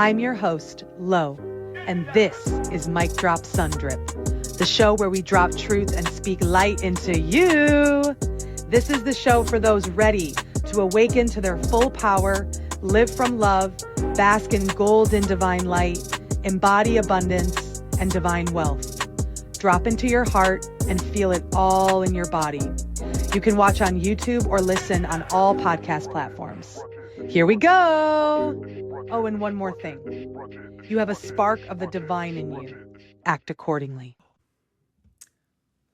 I'm your host, Lo, and this is Mic Drop Sun Drip, the show where we drop truth and speak light into you. This is the show for those ready to awaken to their full power, live from love, bask in golden divine light, embody abundance and divine wealth. Drop into your heart and feel it all in your body. You can watch on YouTube or listen on all podcast platforms. Here we go. Oh, and one more thing. You have a spark of the divine in you. Act accordingly.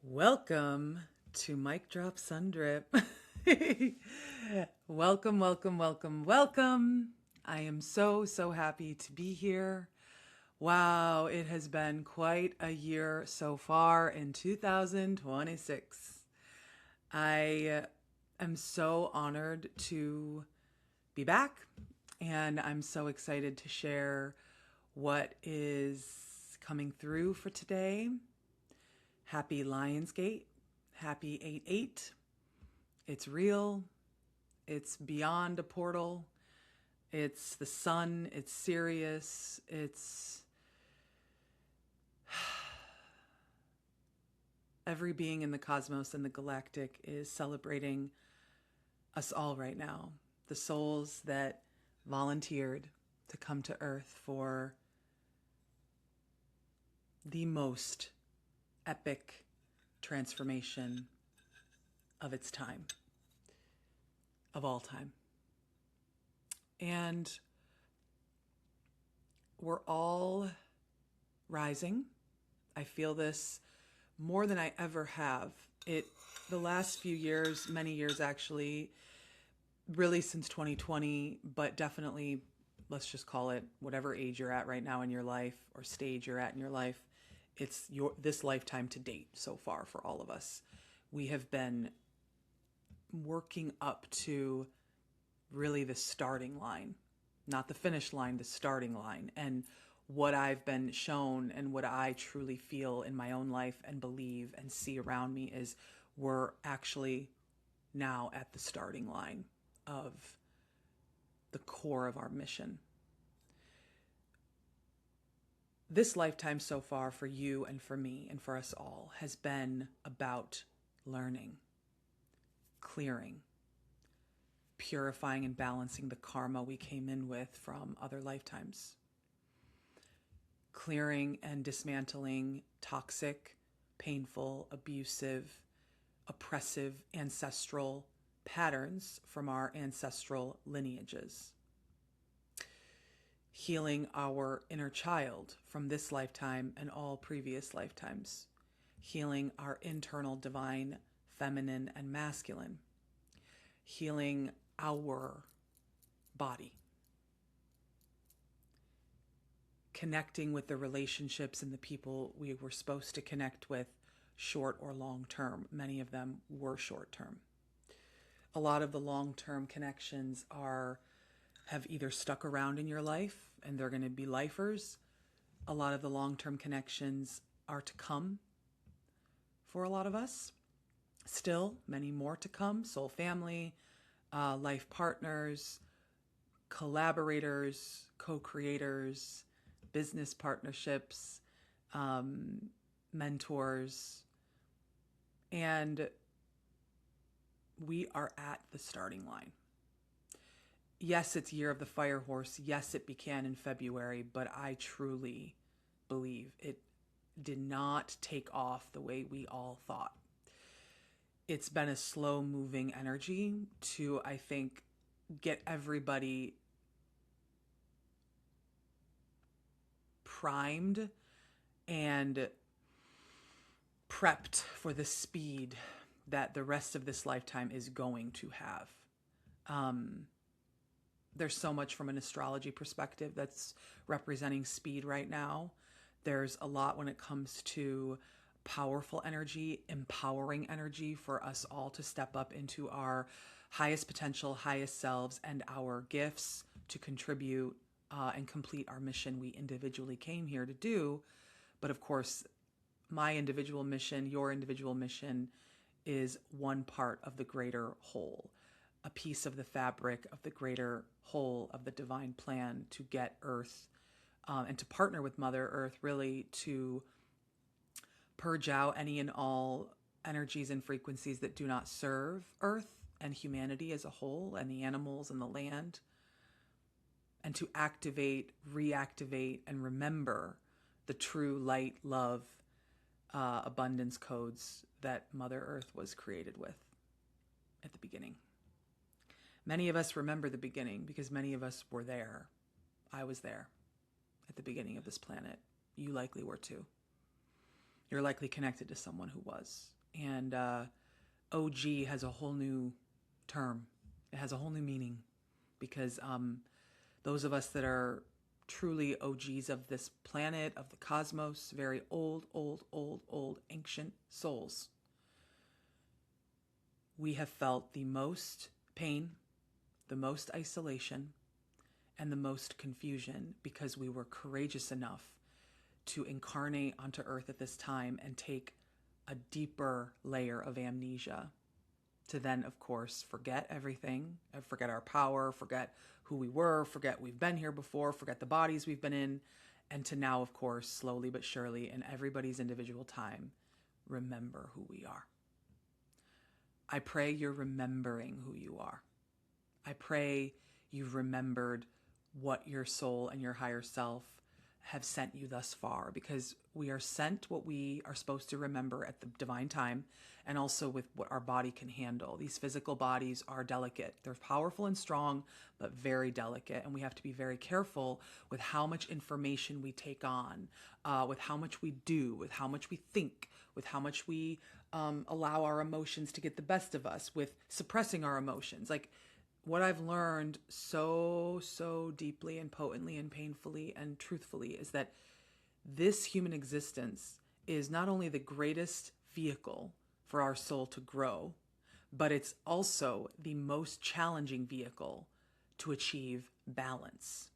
Welcome to Mic Drop Sun Drip. Welcome, welcome, welcome, welcome. I am so happy to be here. Wow, it has been quite a year so far in 2026. I am so honored to be back, and I'm so excited to share what is coming through for today. Happy Lionsgate, happy 8/8. It's real, it's beyond a portal, it's the sun, it's serious, it's every being in the cosmos and the galactic is celebrating us all right now. The souls that volunteered to come to Earth for the most epic transformation of its time, of all time. And we're all rising. I feel this more than I ever have. The last few years, many years actually, really since 2020, but definitely, let's just call it whatever age you're at right now in your life or stage you're at in your life, it's this lifetime to date so far for all of us. We have been working up to really the starting line, not the finish line, the starting line. And what I've been shown and what I truly feel in my own life and believe and see around me is we're actually now at the starting line of the core of our mission. This lifetime so far for you and for me and for us all has been about learning, clearing, purifying and balancing the karma we came in with from other lifetimes. Clearing and dismantling toxic, painful, abusive, oppressive ancestral patterns from our ancestral lineages. Healing our inner child from this lifetime and all previous lifetimes. Healing our internal divine feminine and masculine. Healing our body. Connecting with the relationships and the people we were supposed to connect with, short or long term. Many of them were short term. A lot of the long term connections have either stuck around in your life and they're going to be lifers. A lot of the long term connections are to come for a lot of us. Still, many more to come. Soul family, life partners, collaborators, co-creators, business partnerships, mentors, and we are at the starting line. Yes, it's Year of the Fire Horse. Yes, it began in February, but I truly believe it did not take off the way we all thought. It's been a slow moving energy to, I think, get everybody primed and prepped for the speed that the rest of this lifetime is going to have. There's so much from an astrology perspective that's representing speed right now. There's a lot when it comes to powerful energy, empowering energy for us all to step up into our highest potential, highest selves, and our gifts to contribute and complete our mission we individually came here to do. But of course, my individual mission, your individual mission is one part of the greater whole, a piece of the fabric of the greater whole of the divine plan to get Earth and to partner with Mother Earth really to purge out any and all energies and frequencies that do not serve Earth and humanity as a whole, and the animals and the land, and to activate, reactivate, and remember the true light, love, abundance codes that Mother Earth was created with at the beginning. Many of us remember the beginning because many of us were there. I was there at the beginning of this planet. You likely were too. You're likely connected to someone who was. And OG has a whole new term. It has a whole new meaning because those of us that are truly OGs of this planet, of the cosmos, very old, ancient souls, we have felt the most pain, the most isolation, and the most confusion because we were courageous enough to incarnate onto Earth at this time and take a deeper layer of amnesia to then, of course, forget everything, forget our power, forget who we were, forget we've been here before, forget the bodies we've been in, and to now, of course, slowly but surely, in everybody's individual time, remember who we are. I pray you're remembering who you are. I pray you've remembered what your soul and your higher self have sent you thus far, because we are sent what we are supposed to remember at the divine time, and also with what our body can handle. These physical bodies are delicate. They're powerful and strong, but very delicate. And we have to be very careful with how much information we take on, with how much we do, with how much we think, with how much we allow our emotions to get the best of us, with suppressing our emotions. Like, what I've learned so deeply and potently and painfully and truthfully is that this human existence is not only the greatest vehicle for our soul to grow, but it's also the most challenging vehicle to achieve balance.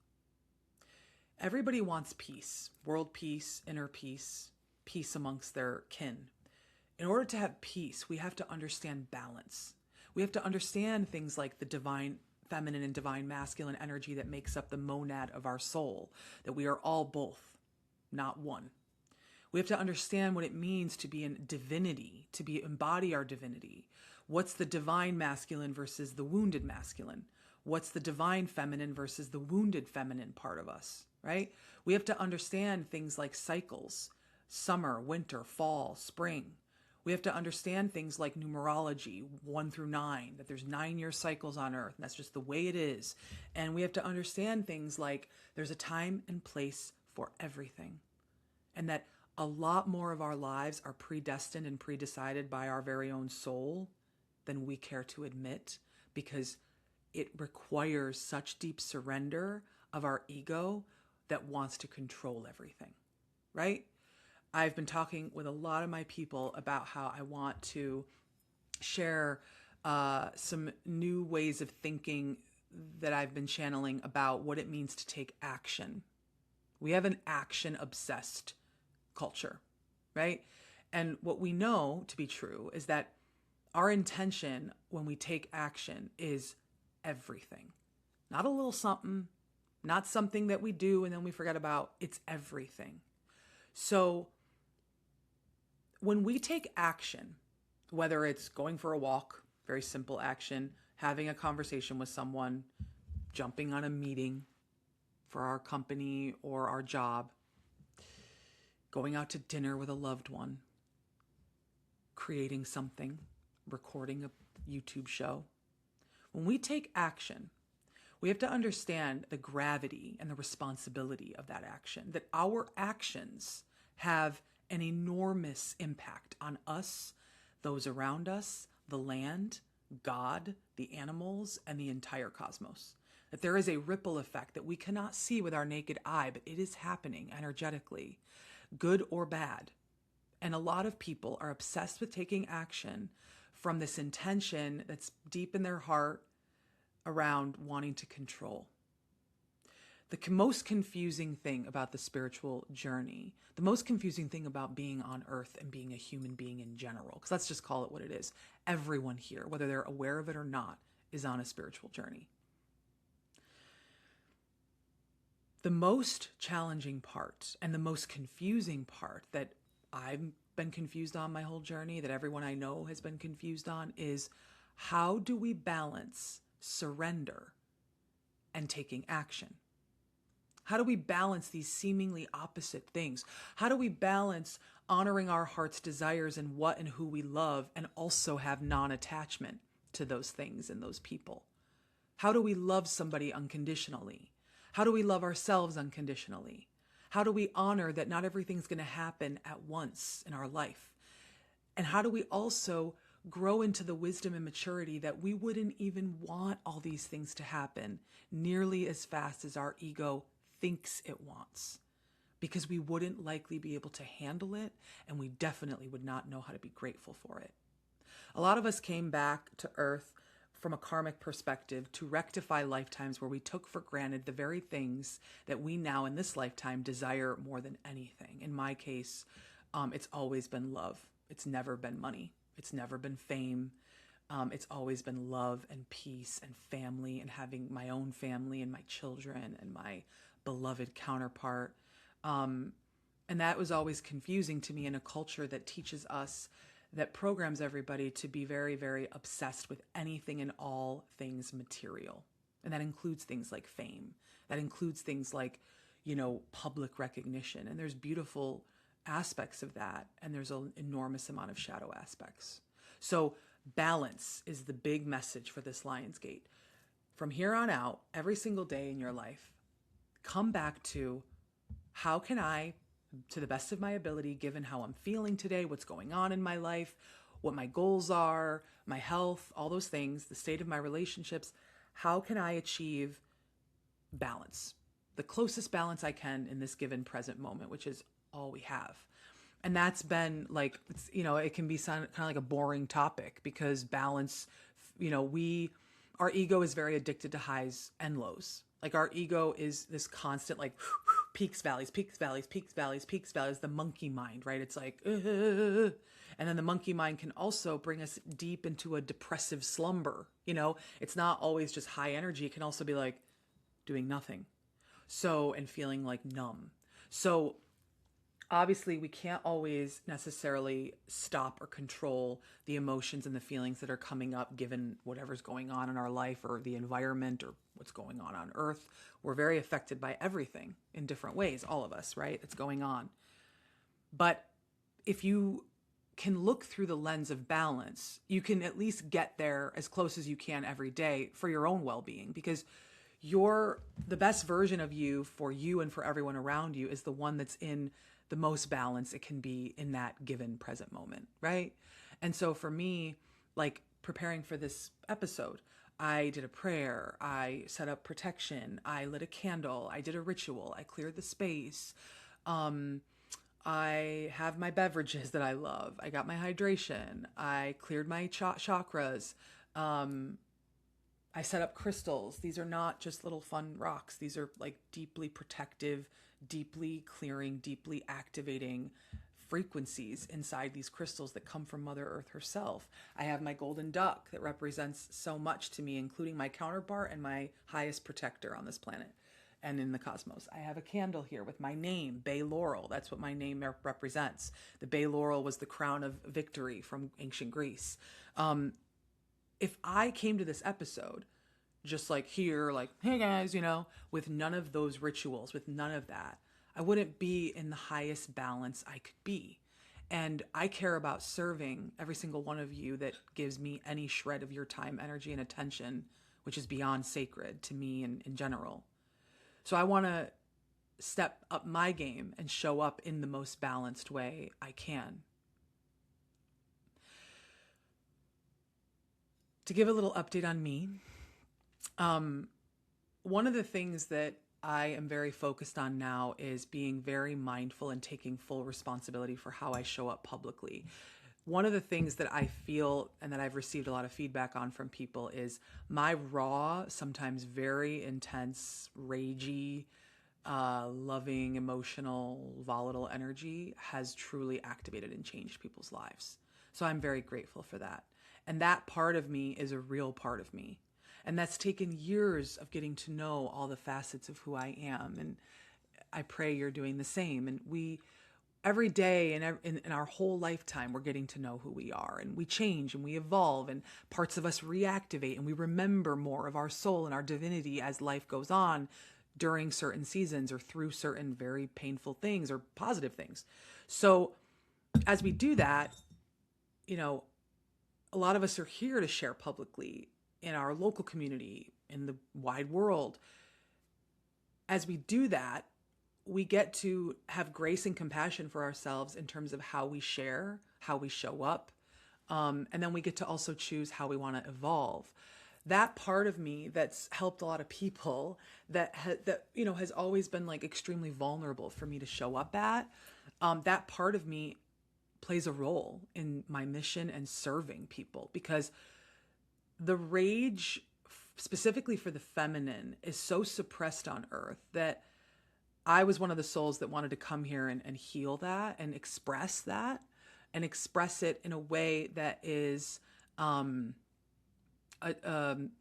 Everybody wants peace, world peace, inner peace, peace amongst their kin. In order to have peace, we have to understand balance. We have to understand things like the divine feminine and divine masculine energy that makes up the monad of our soul, that we are all both, not one. We have to understand what it means to be in divinity, to embody our divinity. What's the divine masculine versus the wounded masculine? What's the divine feminine versus the wounded feminine part of us, right? We have to understand things like cycles, summer, winter, fall, spring. We have to understand things like numerology, 1 through 9, that there's 9-year cycles on Earth, and that's just the way it is. And we have to understand things like there's a time and place for everything, and that a lot more of our lives are predestined and predecided by our very own soul than we care to admit, because it requires such deep surrender of our ego that wants to control everything, right? I've been talking with a lot of my people about how I want to share some new ways of thinking that I've been channeling about what it means to take action. We have an action-obsessed culture, right? And what we know to be true is that our intention when we take action is everything. Not a little something, not something that we do and then we forget about. It's everything. So when we take action, whether it's going for a walk, very simple action, having a conversation with someone, jumping on a meeting for our company or our job, going out to dinner with a loved one, creating something, recording a YouTube show. When we take action, we have to understand the gravity and the responsibility of that action, that our actions have an enormous impact on us, those around us, the land, God, the animals, and the entire cosmos. That there is a ripple effect that we cannot see with our naked eye, but it is happening energetically, good or bad. And a lot of people are obsessed with taking action from this intention that's deep in their heart around wanting to control. The most confusing thing about the spiritual journey, the most confusing thing about being on Earth and being a human being in general, because let's just call it what it is. Everyone here, whether they're aware of it or not, is on a spiritual journey. The most challenging part and the most confusing part that I've been confused on my whole journey, that everyone I know has been confused on, is how do we balance surrender and taking action? How do we balance these seemingly opposite things? How do we balance honoring our heart's desires and what and who we love and also have non-attachment to those things and those people? How do we love somebody unconditionally? How do we love ourselves unconditionally? How do we honor that not everything's going to happen at once in our life? And how do we also grow into the wisdom and maturity that we wouldn't even want all these things to happen nearly as fast as our ego thinks it wants? Because we wouldn't likely be able to handle it, and we definitely would not know how to be grateful for it. A lot of us came back to Earth from a karmic perspective to rectify lifetimes where we took for granted the very things that we now in this lifetime desire more than anything. In my case, it's always been love. It's never been money. It's never been fame. It's always been love and peace and family and having my own family and my children and my beloved counterpart. And that was always confusing to me in a culture that teaches us, that programs everybody to be very, very obsessed with anything and all things material. And that includes things like fame. That includes things like, public recognition. And there's beautiful aspects of that. And there's an enormous amount of shadow aspects. So balance is the big message for this Lionsgate. From here on out, every single day in your life, come back to how can I, to the best of my ability, given how I'm feeling today, what's going on in my life, what my goals are, my health, all those things, the state of my relationships, how can I achieve balance? The closest balance I can in this given present moment, which is all we have. And that's been like, it can be kind of like a boring topic because balance, our ego is very addicted to highs and lows. Like our ego is this constant, like peaks, valleys, peaks, valleys, peaks, valleys, peaks, valleys, the monkey mind, right? It's like, and then the monkey mind can also bring us deep into a depressive slumber. It's not always just high energy. It can also be like doing nothing. And feeling like numb. So obviously we can't always necessarily stop or control the emotions and the feelings that are coming up given whatever's going on in our life or the environment or what's going on Earth. We're very affected by everything in different ways, all of us, right? That's going on. But if you can look through the lens of balance, you can at least get there as close as you can every day for your own well-being, because the best version of you for you and for everyone around you is the one that's in the most balance it can be in that given present moment, right? And so for me, like preparing for this episode, I did a prayer, I set up protection, I lit a candle, I did a ritual, I cleared the space, I have my beverages that I love, I got my hydration, I cleared my chakras, I set up crystals. These are not just little fun rocks. These are like deeply protective, deeply clearing, deeply activating frequencies inside these crystals that come from Mother Earth herself. I have my golden duck that represents so much to me, including my counterpart and my highest protector on this planet and in the cosmos. I have a candle here with my name, Bay Laurel. That's what my name represents. The Bay Laurel was the crown of victory from ancient Greece. If I came to this episode just like here, like, hey guys, with none of those rituals, with none of that, I wouldn't be in the highest balance I could be. And I care about serving every single one of you that gives me any shred of your time, energy, and attention, which is beyond sacred to me and in general. So I want to step up my game and show up in the most balanced way I can. To give a little update on me, one of the things that I am very focused on now is being very mindful and taking full responsibility for how I show up publicly. One of the things that I feel and that I've received a lot of feedback on from people is my raw, sometimes very intense, ragey, loving, emotional, volatile energy has truly activated and changed people's lives. So I'm very grateful for that. And that part of me is a real part of me. And that's taken years of getting to know all the facets of who I am. And I pray you're doing the same. And every day and in our whole lifetime, we're getting to know who we are, and we change and we evolve, and parts of us reactivate, and we remember more of our soul and our divinity as life goes on during certain seasons or through certain very painful things or positive things. So as we do that, a lot of us are here to share publicly in our local community, in the wide world. As we do that, we get to have grace and compassion for ourselves in terms of how we share, how we show up. And then we get to also choose how we want to evolve. That part of me that's helped a lot of people that has always been like extremely vulnerable for me to show up at. That part of me plays a role in my mission and serving people, because the rage specifically for the feminine is so suppressed on earth that I was one of the souls that wanted to come here and heal that and express it in a way that is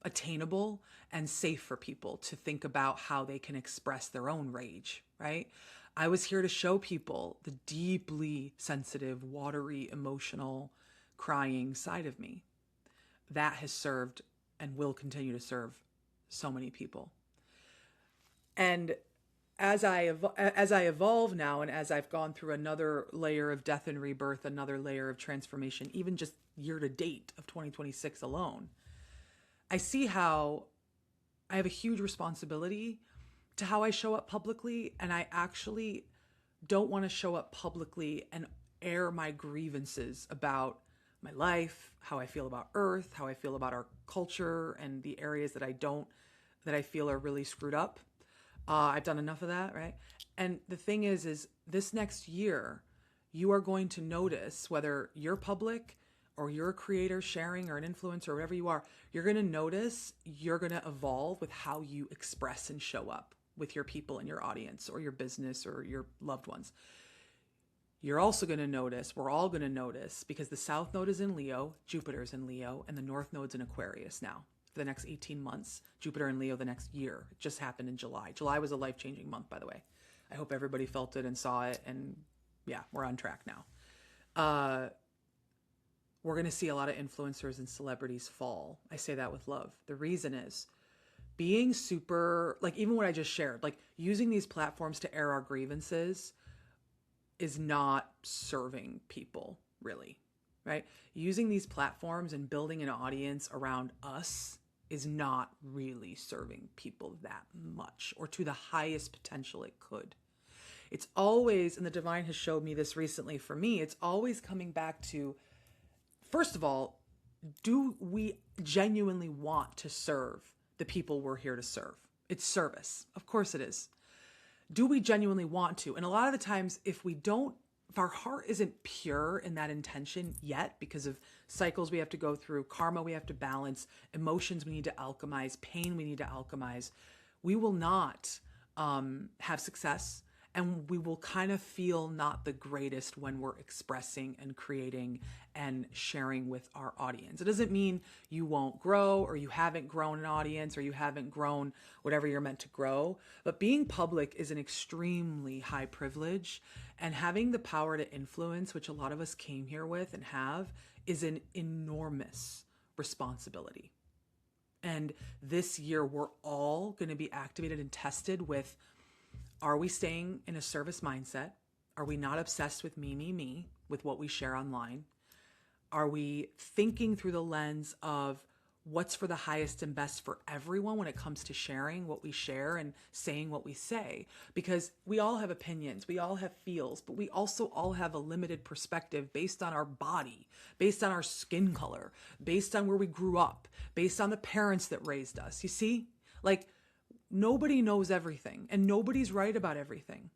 attainable and safe for people to think about how they can express their own rage, right? I was here to show people the deeply sensitive, watery, emotional, crying side of me. That has served and will continue to serve so many people. And as I evolve now, and as I've gone through another layer of death and rebirth, another layer of transformation, even just year to date of 2026 alone, I see how I have a huge responsibility to how I show up publicly. And I actually don't want to show up publicly and air my grievances about my life, how I feel about Earth, how I feel about our culture, and the areas that I feel are really screwed up. I've done enough of that, right? And the thing is this next year, you are going to notice, whether you're public or you're a creator sharing or an influencer or whatever you are, you're going to notice you're going to evolve with how you express and show up with your people and your audience or your business or your loved ones. You're also going to notice, we're all going to notice, because the South Node is in Leo, Jupiter's in Leo, and the North Node's in Aquarius now. For the next 18 months, Jupiter in Leo the next year. It just happened in July. July was a life-changing month, by the way. I hope everybody felt it and saw it, and yeah, we're on track now. We're going to see a lot of influencers and celebrities fall. I say that with love. The reason is being super, like even what I just shared, like using these platforms to air our grievances is not serving people, really, right? Using these platforms and building an audience around us is not really serving people that much, or to the highest potential it could. It's always, and the divine has showed me this recently for me, it's always coming back to, first of all, do we genuinely want to serve the people we're here to serve? It's service. Of course it is. Do we genuinely want to? And a lot of the times, if our heart isn't pure in that intention yet, because of cycles we have to go through, karma we have to balance, emotions we need to alchemize, pain we need to alchemize, we will not have success. And we will kind of feel not the greatest when we're expressing and creating and sharing with our audience. It doesn't mean you won't grow, or you haven't grown an audience, or you haven't grown whatever you're meant to grow. But being public is an extremely high privilege, and having the power to influence, which a lot of us came here with and have, is an enormous responsibility. And this year, we're all going to be activated and tested with, are we staying in a service mindset? Are we not obsessed with me, with what we share online? Are we thinking through the lens of what's for the highest and best for everyone when it comes to sharing what we share and saying what we say? Because we all have opinions, we all have feels, but we also all have a limited perspective based on our body, based on our skin color, based on where we grew up, based on the parents that raised us. You see? Like, nobody knows everything, and nobody's right about everything.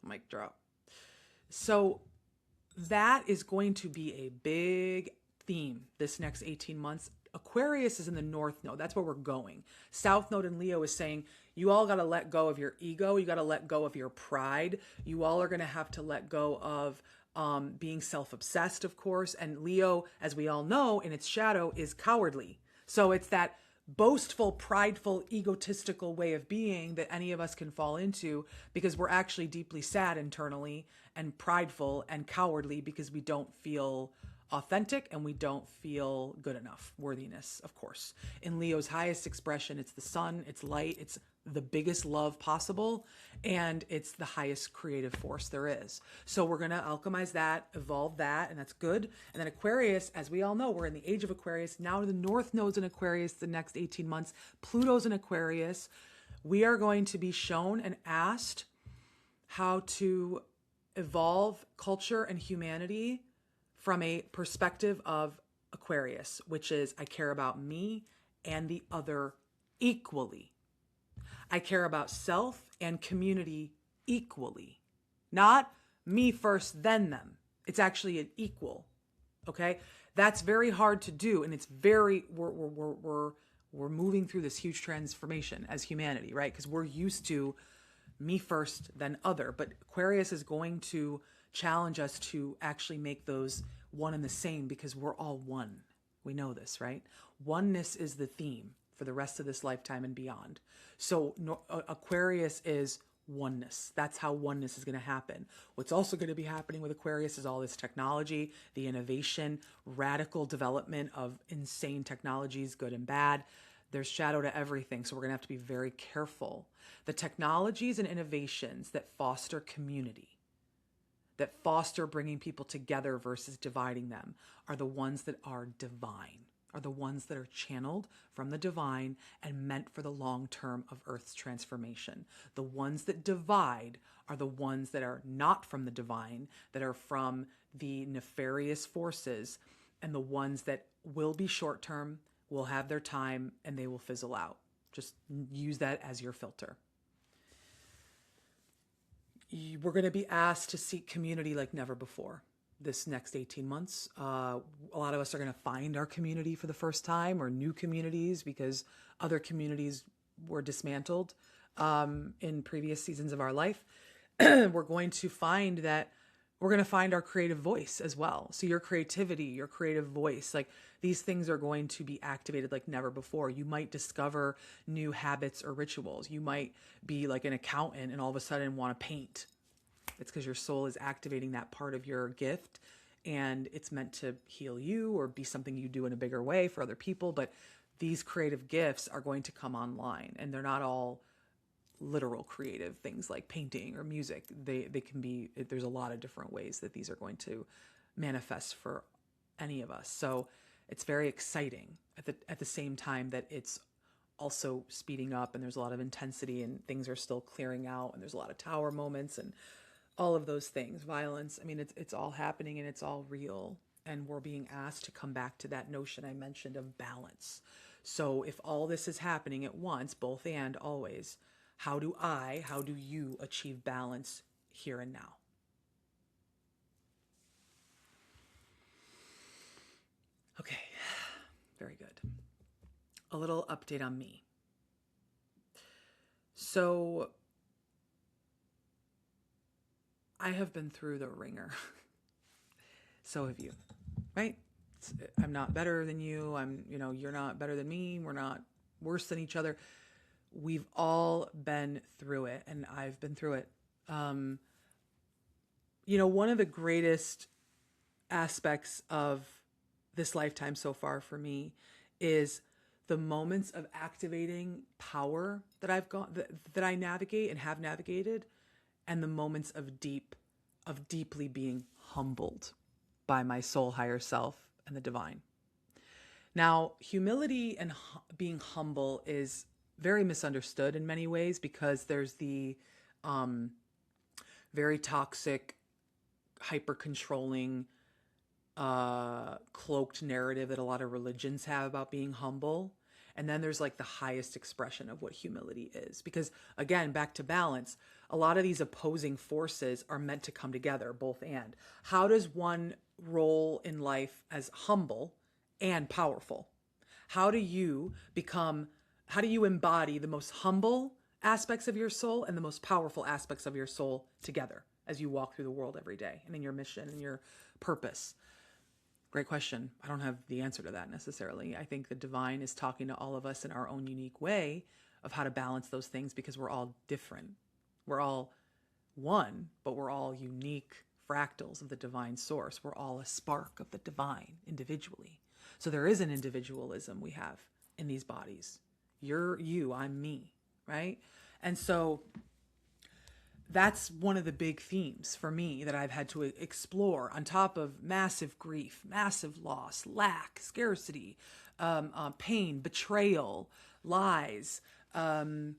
Mic drop. So that is going to be a big theme this next 18 months. Aquarius is in the North Node. That's where we're going. South Node in Leo is saying, you all got to let go of your ego. You got to let go of your pride. You all are going to have to let go of being self-obsessed, of course. And Leo, as we all know, in its shadow is cowardly. So it's that boastful, prideful, egotistical way of being that any of us can fall into, because we're actually deeply sad internally and prideful and cowardly because we don't feel authentic and we don't feel good enough. Worthiness, of course. In Leo's highest expression, it's the sun, it's light, it's the biggest love possible, and it's the highest creative force there is. So we're going to alchemize that, evolve that, and that's good. And then Aquarius, as we all know, we're in the age of Aquarius. Now the North Node's in Aquarius the next 18 months. Pluto's in Aquarius. We are going to be shown and asked how to evolve culture and humanity from a perspective of Aquarius, which is I care about me and the other equally. I care about self and community equally. Not me first, then them. It's actually an equal. Okay? That's very hard to do, and it's very we're moving through this huge transformation as humanity, right? Because we're used to me first, then other. But Aquarius is going to challenge us to actually make those one and the same, because we're all one. We know this, right? Oneness is the theme for the rest of this lifetime and beyond. So Aquarius is oneness. That's how oneness is going to happen. What's also going to be happening with Aquarius is all this technology, the innovation, radical development of insane technologies, good and bad. There's shadow to everything. So we're going to have to be very careful. The technologies and innovations that foster community, that foster bringing people together versus dividing them, are the ones that are divine, are the ones that are channeled from the divine and meant for the long term of Earth's transformation. The ones that divide are the ones that are not from the divine, that are from the nefarious forces, and the ones that will be short term, will have their time, and they will fizzle out. Just use that as your filter. We're going to be asked to seek community like never before this next 18 months. A lot of us are going to find our community for the first time, or new communities, because other communities were dismantled in previous seasons of our life. We're going to find that we're going to find our creative voice as well. So your creativity, your creative voice, like these things are going to be activated like never before. You might discover new habits or rituals. You might be like an accountant and all of a sudden want to paint. It's because your soul is activating that part of your gift, and it's meant to heal you or be something you do in a bigger way for other people. But these creative gifts are going to come online, and they're not all literal creative things like painting or music. They can be, there's a lot of different ways that these are going to manifest for any of us. So it's very exciting at the same time that it's also speeding up, and there's a lot of intensity, and things are still clearing out, and there's a lot of tower moments and all of those things, violence. I mean, it's all happening, and it's all real. And we're being asked to come back to that notion I mentioned of balance. So if all this is happening at once, both and always, how do you achieve balance here and now? Okay, very good. A little update on me. So I have been through the ringer. So have you, right? I'm not better than you. You're not better than me. We're not worse than each other. We've all been through it, and I've been through it. One of the greatest aspects of this lifetime so far for me is the moments of activating power that that I navigate and have navigated, and the moments of deeply being humbled by my soul higher self and the divine. Now, humility and being humble is very misunderstood in many ways, because there's the very toxic, hyper-controlling, cloaked narrative that a lot of religions have about being humble. And then there's like the highest expression of what humility is. Because again, back to balance, a lot of these opposing forces are meant to come together, both and. How does one roll in life as humble and powerful? How do you embody the most humble aspects of your soul and the most powerful aspects of your soul together as you walk through the world every day and in your mission and your purpose? Great question. I don't have the answer to that necessarily. I think the divine is talking to all of us in our own unique way of how to balance those things, because we're all different. We're all one, but we're all unique fractals of the divine source. We're all a spark of the divine individually. So there is an individualism we have in these bodies. You're you, I'm me, right? And so that's one of the big themes for me that I've had to explore, on top of massive grief, massive loss, lack, scarcity, pain, betrayal, lies, walking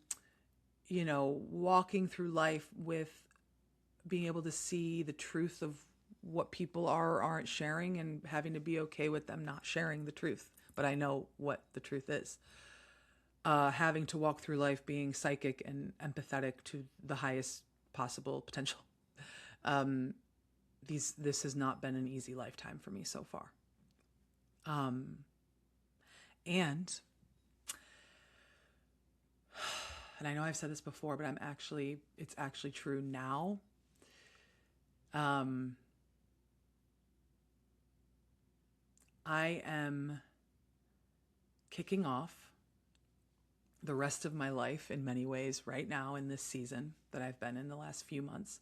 through life with being able to see the truth of what people are or aren't sharing, and having to be okay with them not sharing the truth. But I know what the truth is. Having to walk through life being psychic and empathetic to the highest possible potential. This has not been an easy lifetime for me so far. And I know I've said this before, but it's actually true now. I am kicking off the rest of my life in many ways right now in this season that I've been in the last few months.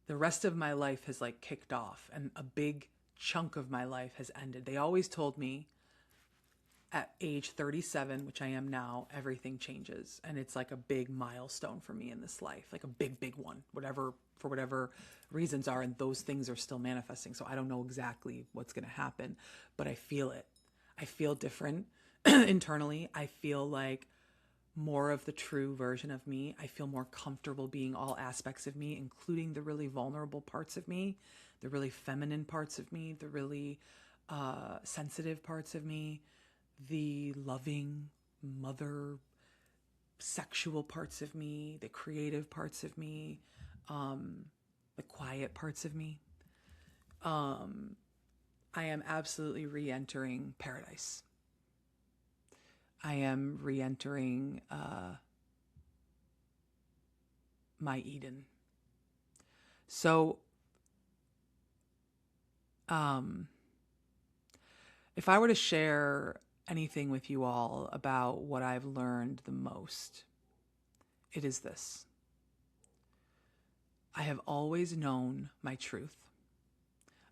The rest of my life has kicked off, and a big chunk of my life has ended. They always told me at age 37, which I am now, everything changes. And it's like a big milestone for me in this life, like a big, big one, for whatever reasons are. And those things are still manifesting. So I don't know exactly what's going to happen, but I feel it. I feel different internally. I feel like more of the true version of me. I feel more comfortable being all aspects of me, including the really vulnerable parts of me, the really feminine parts of me, the really sensitive parts of me, the loving mother, sexual parts of me, the creative parts of me, the quiet parts of me. I am absolutely re-entering paradise. I am re-entering my Eden. So, if I were to share anything with you all about what I've learned the most, it is this. I have always known my truth.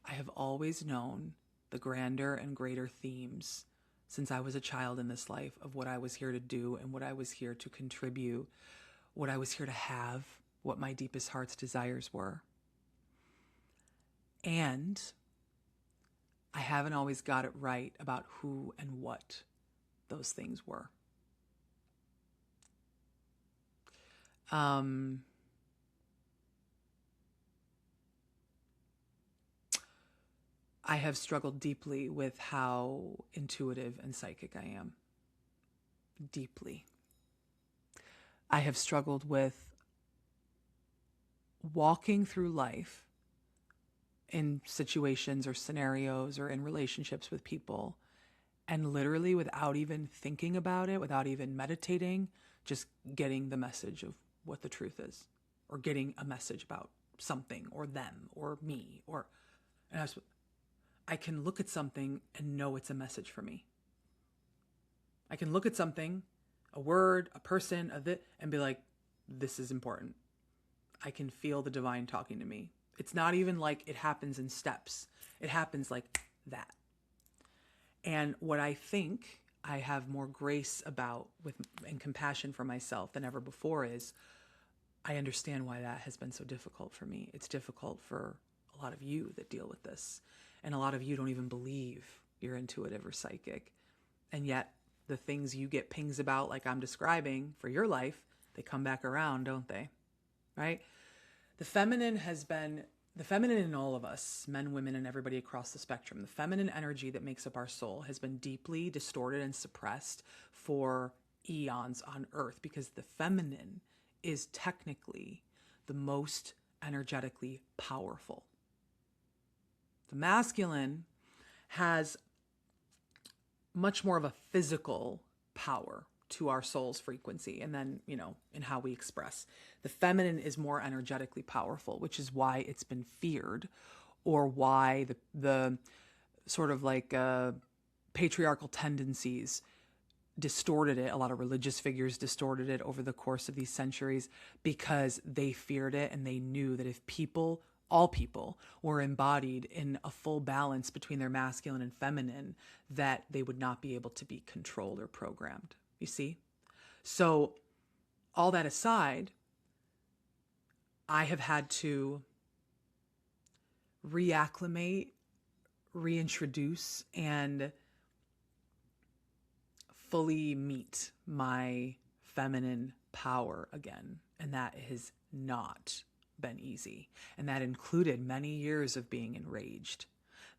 I have always known the grander and greater themes since I was a child in this life of what I was here to do and what I was here to contribute, what I was here to have, what my deepest heart's desires were. And I haven't always got it right about who and what those things were. I have struggled deeply with how intuitive and psychic I am. Deeply. I have struggled with walking through life in situations or scenarios or in relationships with people, and literally without even thinking about it, without even meditating, just getting the message of what the truth is, or getting a message about something or them or me, and I can look at something and know it's a message for me. I can look at something, a word, a person, and be like, this is important. I can feel the divine talking to me. It's not even like it happens in steps. It happens like that. And what I think I have more grace about and compassion for myself than ever before is I understand why that has been so difficult for me. It's difficult for a lot of you that deal with this. And a lot of you don't even believe you're intuitive or psychic. And yet the things you get pings about, like I'm describing for your life, they come back around, don't they? Right? The feminine in all of us, men, women, and everybody across the spectrum, the feminine energy that makes up our soul has been deeply distorted and suppressed for eons on Earth, because the feminine is technically the most energetically powerful. The masculine has much more of a physical power to our soul's frequency, and then, in how we express. The feminine is more energetically powerful, which is why it's been feared, or why the sort of like patriarchal tendencies distorted it. A lot of religious figures distorted it over the course of these centuries because they feared it, and they knew that if people, all people, were embodied in a full balance between their masculine and feminine, that they would not be able to be controlled or programmed. You see? So all that aside, I have had to reacclimate, reintroduce, and fully meet my feminine power again. And that has not been easy. And that included many years of being enraged,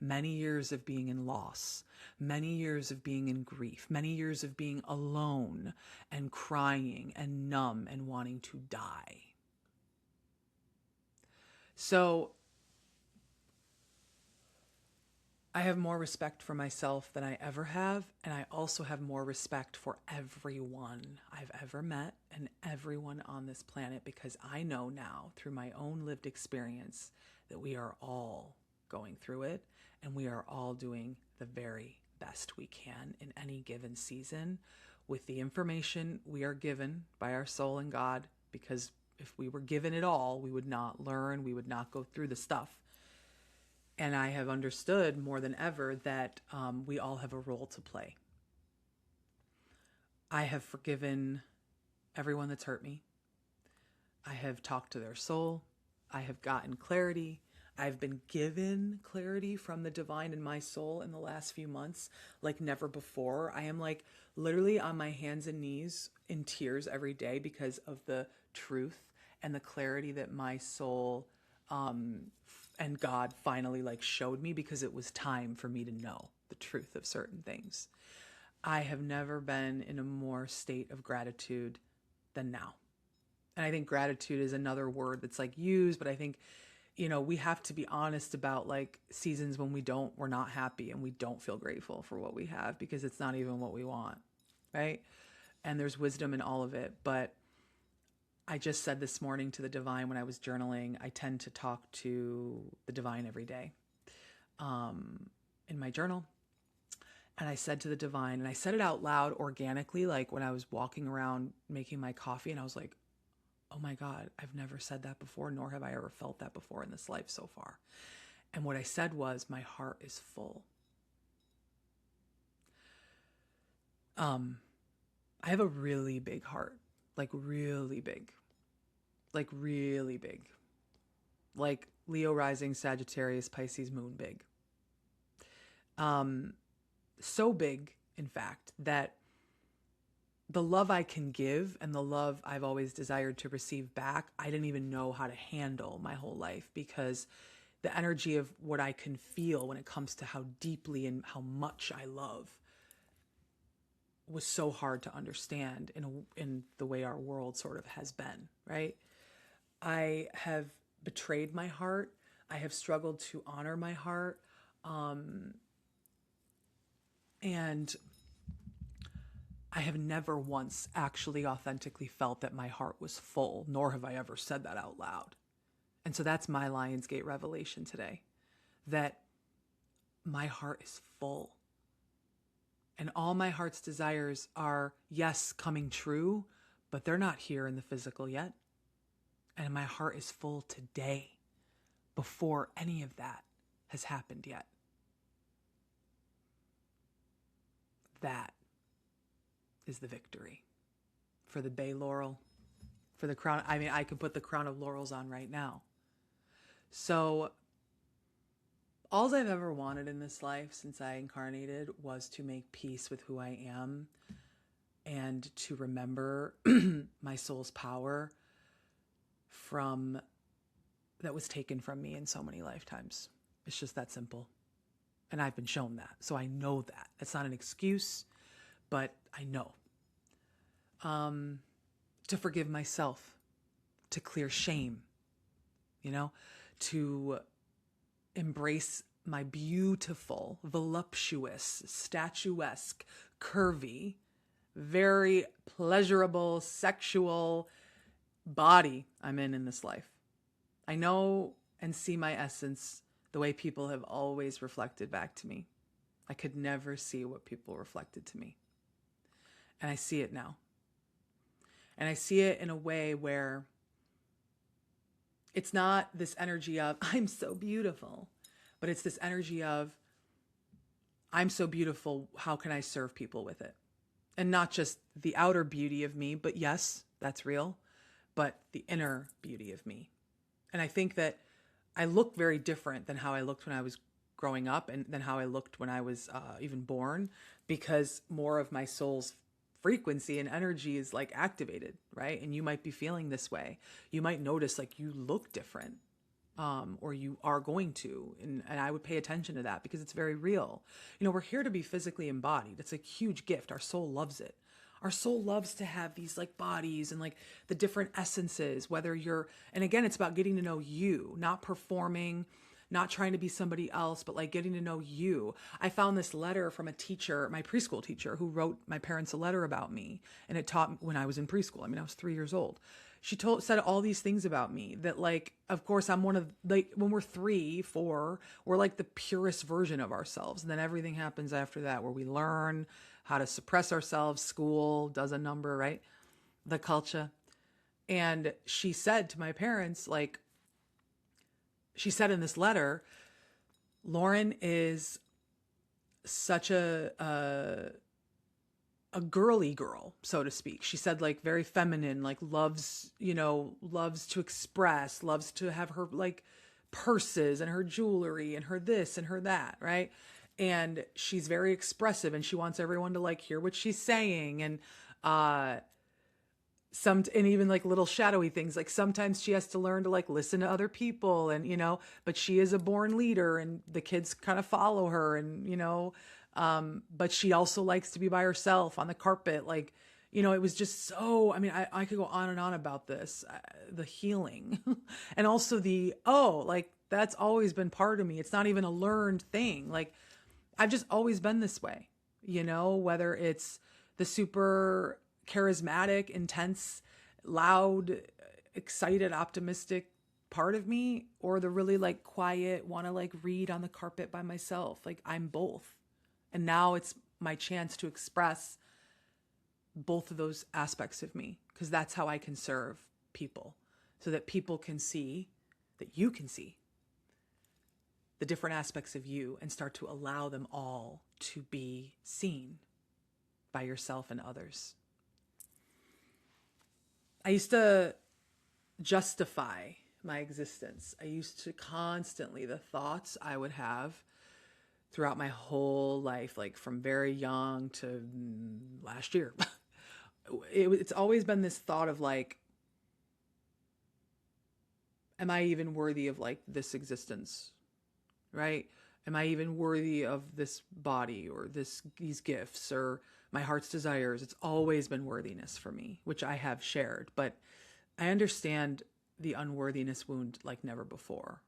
many years of being in loss, many years of being in grief, many years of being alone and crying and numb and wanting to die. So I have more respect for myself than I ever have, and I also have more respect for everyone I've ever met and everyone on this planet, because I know now through my own lived experience that we are all going through it, and we are all doing the very best we can in any given season with the information we are given by our soul and God, because if we were given it all, we would not learn, we would not go through the stuff. And I have understood more than ever that we all have a role to play. I have forgiven everyone that's hurt me. I have talked to their soul. I have gotten clarity. I've been given clarity from the divine in my soul in the last few months like never before. I am like literally on my hands and knees in tears every day because of the truth and the clarity that my soul and God finally like showed me, because it was time for me to know the truth of certain things. I have never been in a more state of gratitude than now. And I think gratitude is another word that's like used, but I think, you know, we have to be honest about like seasons when we're not happy and we don't feel grateful for what we have, because it's not even what we want, right? And there's wisdom in all of it. But I just said this morning to the divine when I was journaling, I tend to talk to the divine every day in my journal. And I said to the divine, and I said it out loud organically, like when I was walking around making my coffee, and I was like, oh my God, I've never said that before, nor have I ever felt that before in this life so far. And what I said was, my heart is full. I have a really big heart. Like really big, like really big, like Leo rising, Sagittarius, Pisces moon big. So big, in fact, that the love I can give and the love I've always desired to receive back, I didn't even know how to handle my whole life, because the energy of what I can feel when it comes to how deeply and how much I love was so hard to understand in the way our world sort of has been, right? I have betrayed my heart. I have struggled to honor my heart. And I have never once actually authentically felt that my heart was full, nor have I ever said that out loud. And so that's my Lionsgate revelation today, that my heart is full. And all my heart's desires are, yes, coming true, but they're not here in the physical yet. And my heart is full today, before any of that has happened yet. That is the victory for the bay laurel, for the crown. I mean, I could put the crown of laurels on right now. So all I've ever wanted in this life since I incarnated was to make peace with who I am and to remember my soul's power that was taken from me in so many lifetimes. It's just that simple. And I've been shown that. So I know that. It's not an excuse, but I know. To forgive myself, to clear shame, to embrace my beautiful, voluptuous, statuesque, curvy, very pleasurable, sexual body I'm in this life. I know and see my essence the way people have always reflected back to me. I could never see what people reflected to me. And I see it now. And I see it in a way where it's not this energy of, I'm so beautiful, but it's this energy of, I'm so beautiful, how can I serve people with it? And not just the outer beauty of me, but yes, that's real, but the inner beauty of me. And I think that I look very different than how I looked when I was growing up and than how I looked when I was even born, because more of my soul's frequency and energy is like activated, right? And you might be feeling this way. You might notice like you look different, or you are going to, and I would pay attention to that because it's very real. You know, we're here to be physically embodied. It's a huge gift. Our soul loves it. Our soul loves to have these like bodies and like the different essences, whether you're, and again, it's about getting to know you, not performing, not trying to be somebody else, but like getting to know you. I found this letter from a teacher, my preschool teacher, who wrote my parents a letter about me. And it taught when I was in preschool. I mean, I was 3 years old. She said all these things about me that, like, of course, I'm one of, like, when we're 3, 4, we're like the purest version of ourselves. And then everything happens after that, where we learn how to suppress ourselves. School does a number, right? The culture. And she said to my parents, like, she said in this letter, Lauren is such a girly girl, so to speak. She said, like, very feminine, like loves, you know, loves to express, loves to have her like purses and her jewelry and her this and her that, right? And she's very expressive and she wants everyone to like hear what she's saying. And and even like little shadowy things, like sometimes she has to learn to like listen to other people, and you know, but she is a born leader and the kids kind of follow her, and you know, but she also likes to be by herself on the carpet. Like, you know, it was just so, I mean, I could go on and on about this, the healing and also like, that's always been part of me. It's not even a learned thing. Like, I've just always been this way, you know, whether it's the super charismatic, intense, loud, excited, optimistic part of me, or the really like quiet, want to like read on the carpet by myself. Like, I'm both. And now it's my chance to express both of those aspects of me, because that's how I can serve people, so that people can see, that you can see the different aspects of you and start to allow them all to be seen by yourself and others. I used to justify my existence. I used to constantly, the thoughts I would have throughout my whole life, like from very young to last year, it's always been this thought of like, am I even worthy of like this existence, right? Am I even worthy of this body or these gifts or my heart's desires? It's always been worthiness for me, which I have shared, but I understand the unworthiness wound like never before.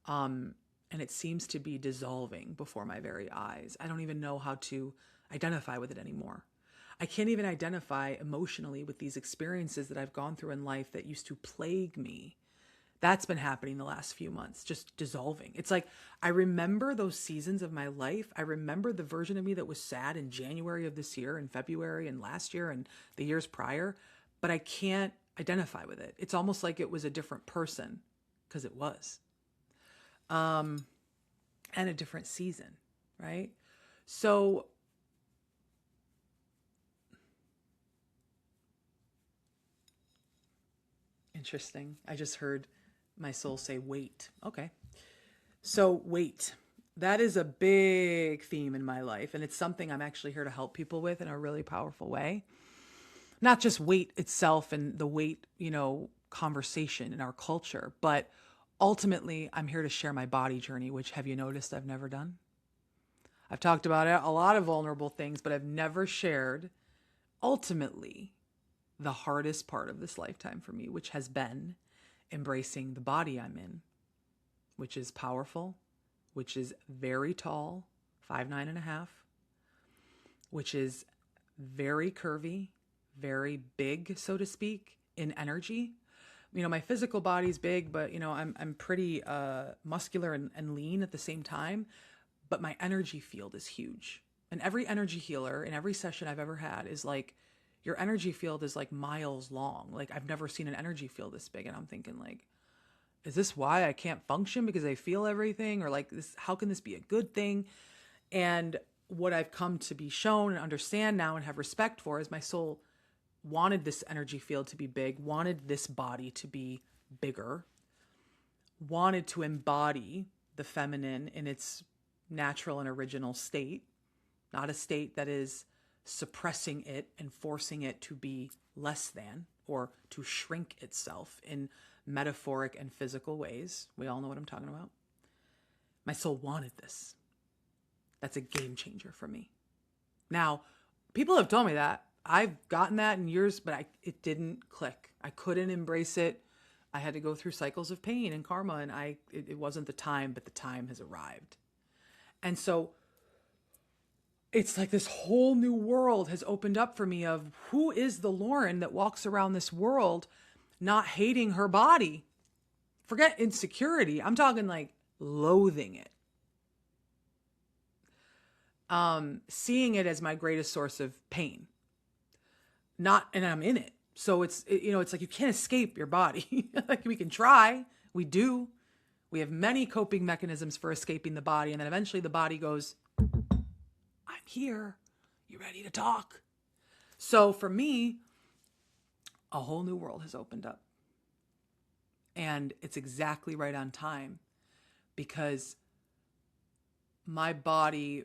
And it seems to be dissolving before my very eyes. I don't even know how to identify with it anymore. I can't even identify emotionally with these experiences that I've gone through in life that used to plague me. That's been happening the last few months, just dissolving. It's like, I remember those seasons of my life. I remember the version of me that was sad in January of this year and February and last year and the years prior, but I can't identify with it. It's almost like it was a different person, because it was. And a different season, right? So interesting. I just heard my soul say, wait. Okay. So wait, that is a big theme in my life. And it's something I'm actually here to help people with in a really powerful way. Not just weight itself and the weight, you know, conversation in our culture, but ultimately I'm here to share my body journey, which, have you noticed, I've never done? I've talked about a lot of vulnerable things, but I've never shared ultimately the hardest part of this lifetime for me, which has been embracing the body I'm in, which is powerful, which is very tall, 5'9.5", which is very curvy, very big, so to speak, in energy. You know, my physical body's big, but you know, I'm pretty muscular and lean at the same time. but my energy field is huge. And every energy healer in every session I've ever had is like, your energy field is like miles long. Like, I've never seen an energy field this big. And I'm thinking like, is this why I can't function because I feel everything? Or like this, how can this be a good thing? And what I've come to be shown and understand now and have respect for is my soul wanted this energy field to be big, wanted this body to be bigger, wanted to embody the feminine in its natural and original state, not a state that is suppressing it and forcing it to be less than or to shrink itself in metaphoric and physical ways. We all know what I'm talking about. My soul wanted this. That's a game changer for me. Now, people have told me that. I've gotten that in years, but it didn't click. I couldn't embrace it. I had to go through cycles of pain and karma, and it wasn't the time, but the time has arrived. And so it's like this whole new world has opened up for me of who is the Lauren that walks around this world not hating her body. Forget insecurity. I'm talking like loathing it. Seeing it as my greatest source of pain. And I'm in it. So it's like you can't escape your body. Like we can try. We do. We have many coping mechanisms for escaping the body. And then eventually the body goes, I'm here. You ready to talk? So for me, a whole new world has opened up. And it's exactly right on time because my body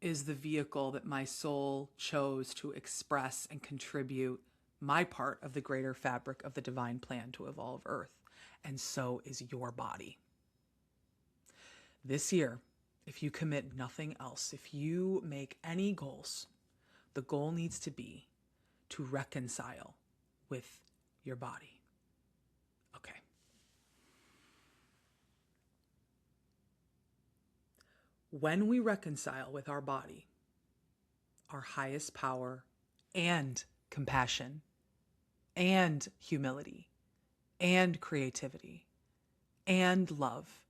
is the vehicle that my soul chose to express and contribute my part of the greater fabric of the divine plan to evolve Earth. And so is your body. This year, if you commit nothing else, if you make any goals, the goal needs to be to reconcile with your body. Okay. When we reconcile with our body, our highest power and compassion and humility and creativity and love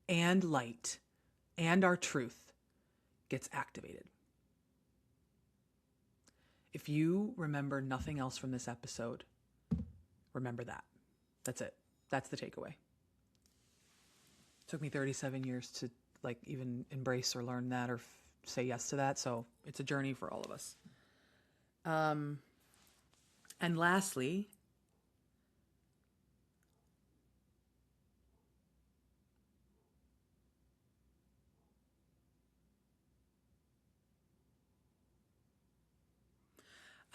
and light and our truth gets activated. If you remember nothing else from this episode, remember that. That's it. That's the takeaway. It took me 37 years to even embrace or learn that or say yes to that. So it's a journey for all of us. And lastly,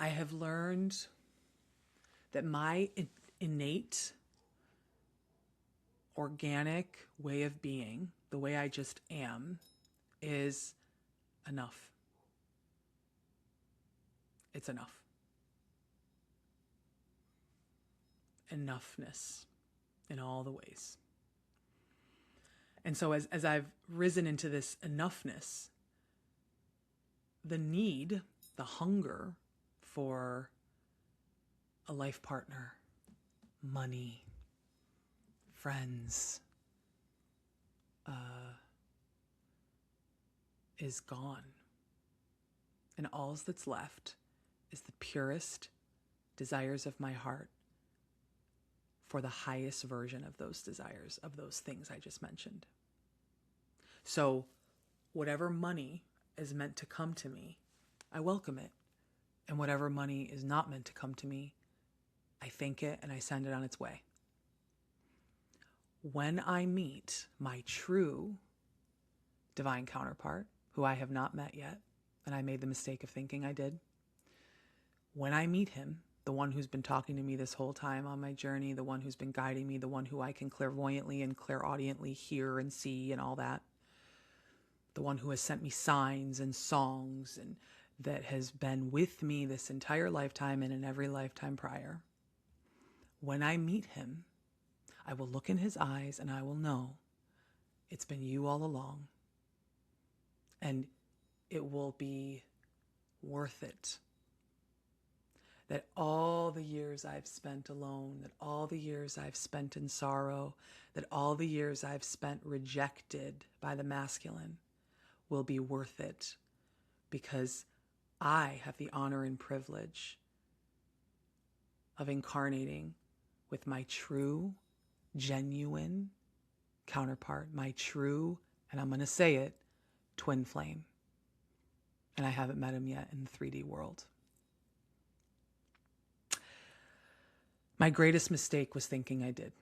I have learned that my innate, organic way of being, the way I just am, is enough. It's enough. Enoughness in all the ways. And so as I've risen into this enoughness, the need, the hunger for a life partner, money, friends, is gone. And all that's left is the purest desires of my heart for the highest version of those desires, of those things I just mentioned. So whatever money is meant to come to me, I welcome it. And whatever money is not meant to come to me, I thank it and I send it on its way. When I meet my true divine counterpart, who I have not met yet, and I made the mistake of thinking I did, when I meet him, the one who's been talking to me this whole time on my journey, the one who's been guiding me, the one who I can clairvoyantly and clairaudiently hear and see and all that, the one who has sent me signs and songs and that has been with me this entire lifetime and in every lifetime prior. When I meet him, I will look in his eyes and I will know it's been you all along. And it will be worth it. That all the years I've spent alone, that all the years I've spent in sorrow, that all the years I've spent rejected by the masculine, will be worth it, because I have the honor and privilege of incarnating with my true, genuine counterpart, my true, and I'm going to say it, twin flame. And I haven't met him yet in the 3D world. My greatest mistake was thinking I did.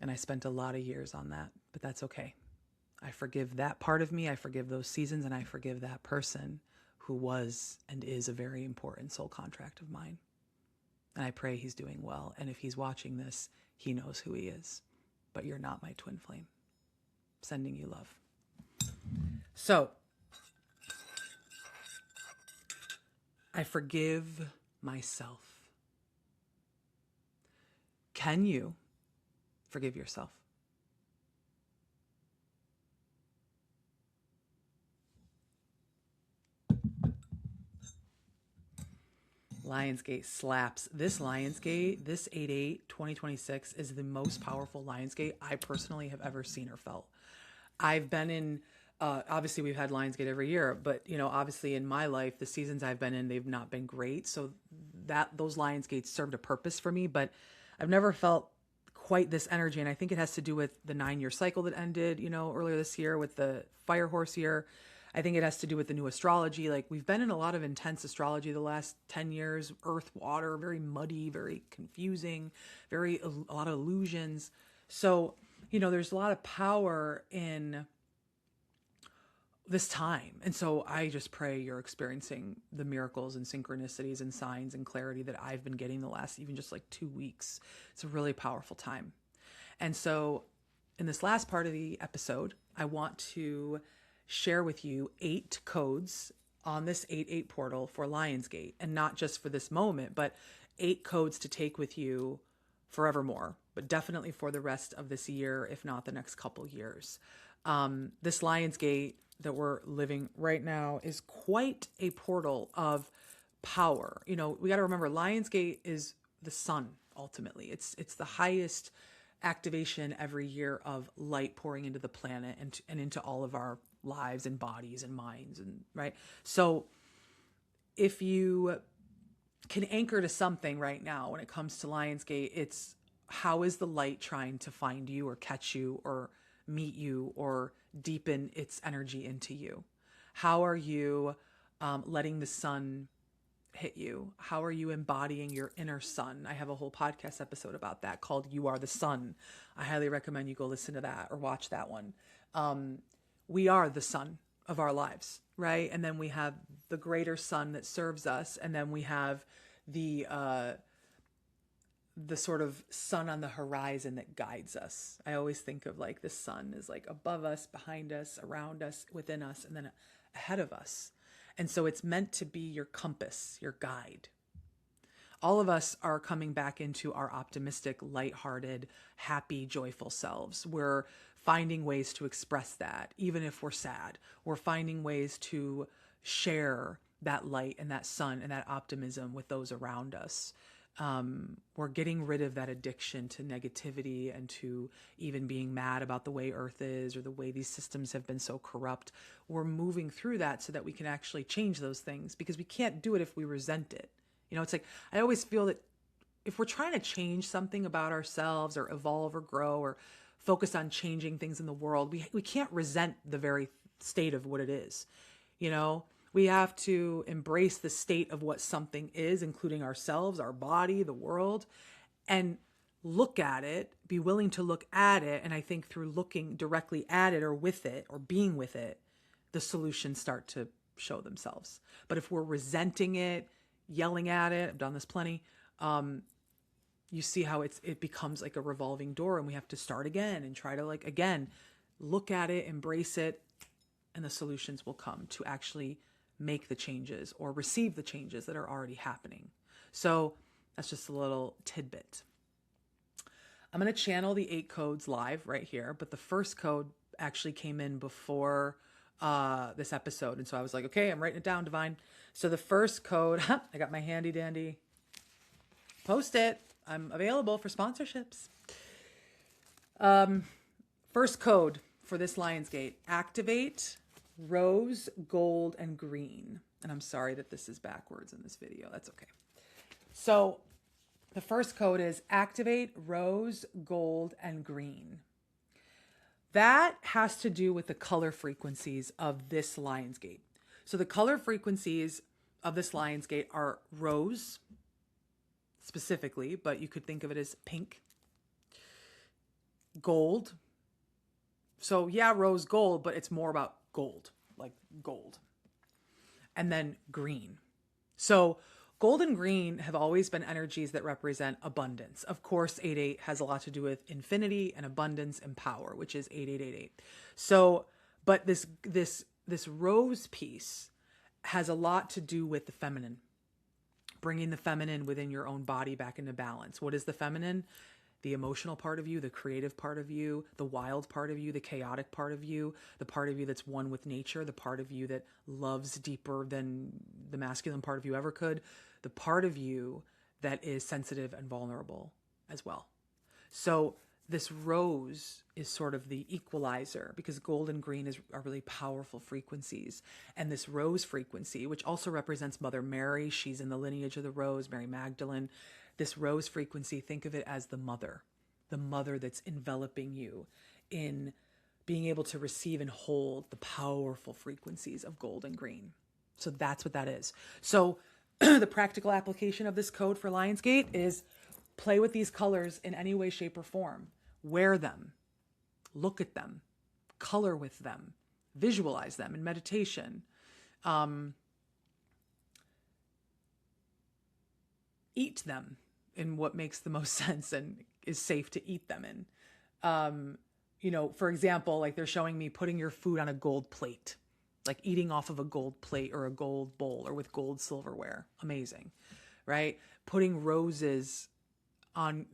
And I spent a lot of years on that, but that's okay. I forgive that part of me. I forgive those seasons, and I forgive that person who was and is a very important soul contract of mine. And I pray he's doing well. And if he's watching this, he knows who he is. But you're not my twin flame. Sending you love. So, I forgive myself. Can you forgive yourself? Lionsgate slaps. This Lionsgate, this 8/8/2026 is the most powerful Lionsgate I personally have ever seen or felt. I've been in, obviously we've had Lionsgate every year, but obviously in my life, the seasons I've been in, they've not been great. So those Lionsgates served a purpose for me, but I've never felt quite this energy. And I think it has to do with the 9-year cycle that ended, earlier this year with the fire horse year. I think it has to do with the new astrology. Like, we've been in a lot of intense astrology the last 10 years, earth, water, very muddy, very confusing, a lot of illusions. So, there's a lot of power in this time. And so I just pray you're experiencing the miracles and synchronicities and signs and clarity that I've been getting the last, even just like 2 weeks. It's a really powerful time. And so in this last part of the episode, I want to share with you 8 codes on this 8/8 portal for Lionsgate, and not just for this moment, but 8 codes to take with you forevermore, but definitely for the rest of this year, if not the next couple years. This Lionsgate that we're living right now is quite a portal of power. We got to remember, Lionsgate is the sun. Ultimately, it's the highest activation every year of light pouring into the planet and into all of our lives and bodies and minds, and right. So if you can anchor to something right now when it comes to Lionsgate, it's how is the light trying to find you or catch you or meet you or deepen its energy into you? How are you letting the sun hit you? How are you embodying your inner sun? I have a whole podcast episode about that called You Are the Sun. I highly recommend you go listen to that or watch that one. We are the sun of our lives, right? And then we have the greater sun that serves us. And then we have the sort of sun on the horizon that guides us. I always think of like the sun is like above us, behind us, around us, within us, and then ahead of us. And so it's meant to be your compass, your guide. All of us are coming back into our optimistic, lighthearted, happy, joyful selves. We're finding ways to express that, even if we're sad. We're finding ways to share that light and that sun and that optimism with those around us. We're getting rid of that addiction to negativity and to even being mad about the way Earth is or the way these systems have been so corrupt. We're moving through that so that we can actually change those things, because we can't do it if we resent it. It's like, I always feel that if we're trying to change something about ourselves or evolve or grow or focus on changing things in the world, we can't resent the very state of what it is. We have to embrace the state of what something is, including ourselves, our body, the world, and look at it, be willing to look at it. And I think through looking directly at it or with it or being with it, the solutions start to show themselves. But if we're resenting it, yelling at it, I've done this plenty, you see how it becomes like a revolving door, and we have to start again and try to again, look at it, embrace it, and the solutions will come to actually make the changes or receive the changes that are already happening. So that's just a little tidbit. I'm going to channel the 8 codes live right here, but the first code actually came in before this episode. And so I was like, okay, I'm writing it down, Divine. So the first code, I got my handy dandy Post-it. I'm available for sponsorships. First code for this Lionsgate: activate rose, gold, and green. And I'm sorry that this is backwards in this video. That's okay. So the first code is activate rose, gold, and green. That has to do with the color frequencies of this Lionsgate. So the color frequencies of this Lionsgate are rose, specifically, but you could think of it as pink, gold. So yeah, rose gold, but it's more about gold, like gold. And then green. So gold and green have always been energies that represent abundance. Of course, 88 has a lot to do with infinity and abundance and power, which is 8888. So, but this rose piece has a lot to do with the feminine, bringing the feminine within your own body back into balance. What is the feminine? The emotional part of you, the creative part of you, the wild part of you, the chaotic part of you, the part of you that's one with nature, the part of you that loves deeper than the masculine part of you ever could, the part of you that is sensitive and vulnerable as well. So this rose is sort of the equalizer, because gold and green are really powerful frequencies. And this rose frequency, which also represents Mother Mary, she's in the lineage of the rose, Mary Magdalene. This rose frequency, think of it as the mother that's enveloping you in being able to receive and hold the powerful frequencies of gold and green. So that's what that is. So the practical application of this code for Lionsgate is play with these colors in any way, shape, or form. Wear them, look at them, color with them, visualize them in meditation. Eat them in what makes the most sense and is safe to eat them in. For example, like they're showing me putting your food on a gold plate, like eating off of a gold plate or a gold bowl or with gold silverware. Amazing, right? Putting roses on,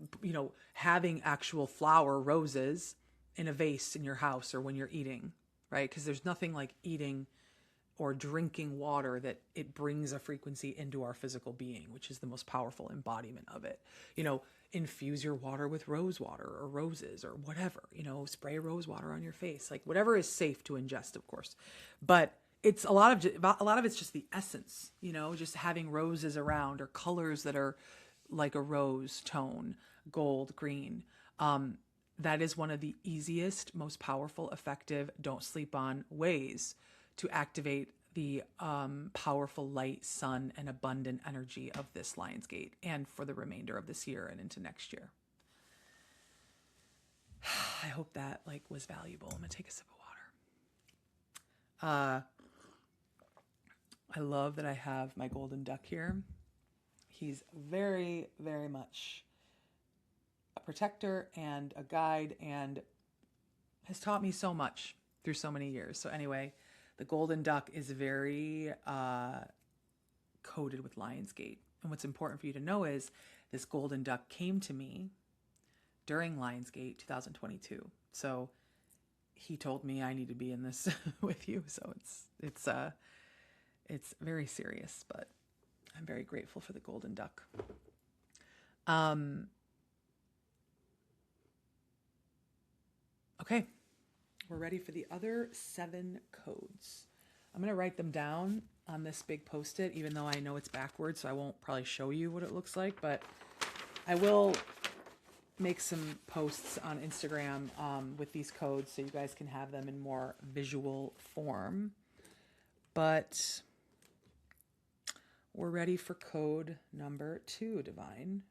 having actual flower roses in a vase in your house or when you're eating, right? Because there's nothing like eating or drinking water that it brings a frequency into our physical being, which is the most powerful embodiment of it. Infuse your water with rose water or roses or whatever, spray rose water on your face, like whatever is safe to ingest, of course. But it's a lot of it's just the essence, just having roses around or colors that are like a rose tone, gold, green. That is one of the easiest, most powerful, effective, don't sleep on ways to activate the powerful light, sun, and abundant energy of this Lionsgate, and for the remainder of this year and into next year. I hope that was valuable. I'm gonna take a sip of water. I love that I have my golden duck here. He's very, very much a protector and a guide, and has taught me so much through so many years. So anyway, the golden duck is very coded with Lionsgate. And what's important for you to know is this golden duck came to me during Lionsgate 2022. So he told me I need to be in this with you. So it's very serious, but I'm very grateful for the golden duck. Okay. We're ready for the other 7 codes. I'm going to write them down on this big Post-it, even though I know it's backwards, so I won't probably show you what it looks like, but I will make some posts on Instagram with these codes so you guys can have them in more visual form. But we're ready for code number 2, Divine.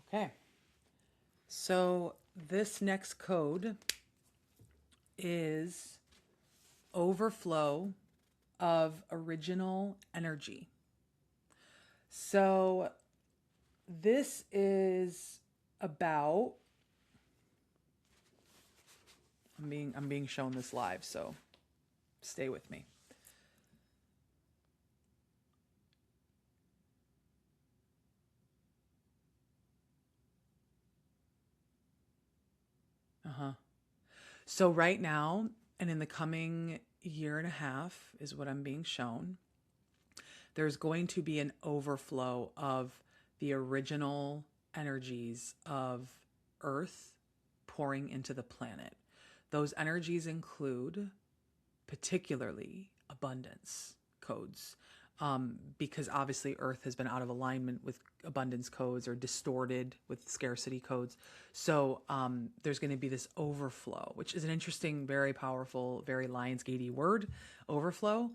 Okay. So this next code is overflow of original energy. So this is about, I'm being shown this live, so stay with me. So right now, and in the coming year and a half is what I'm being shown, there's going to be an overflow of the original energies of Earth pouring into the planet. Those energies include particularly abundance codes, because obviously Earth has been out of alignment with abundance codes or distorted with scarcity codes. So there's going to be this overflow, which is an interesting, very powerful, very Lionsgate-y word, overflow.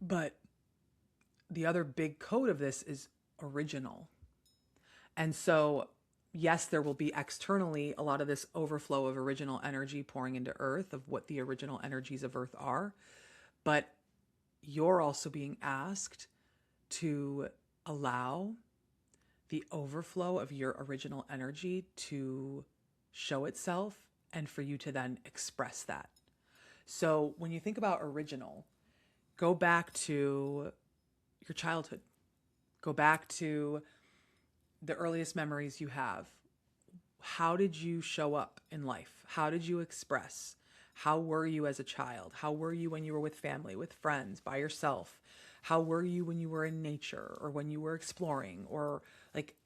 But the other big code of this is original. And so, yes, there will be externally a lot of this overflow of original energy pouring into Earth, of what the original energies of Earth are. But you're also being asked to allow the overflow of your original energy to show itself and for you to then express that. So when you think about original, go back to your childhood. Go back to the earliest memories you have. How did you show up in life? How did you express? How were you as a child? How were you when you were with family, with friends, by yourself? How were you when you were in nature or when you were exploring? Or like,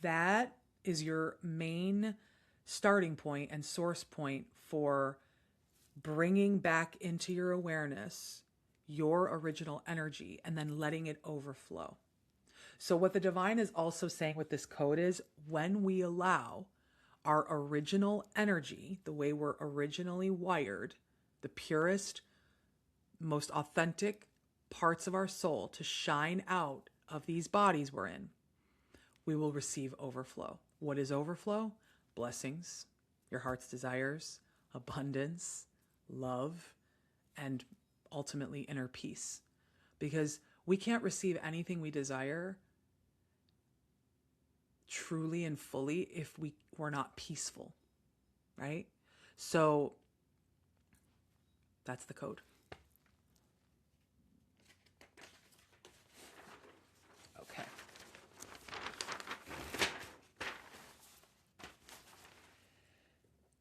that is your main starting point and source point for bringing back into your awareness your original energy and then letting it overflow. So what the divine is also saying with this code is, when we allow our original energy, the way we're originally wired, the purest, most authentic parts of our soul to shine out of these bodies we're in, we will receive overflow. What is overflow? Blessings, your heart's desires, abundance, love, and ultimately inner peace. Because we can't receive anything we desire truly and fully if we're not peaceful, right? So that's the code. Okay.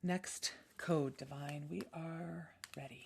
Next code, divine, we are ready.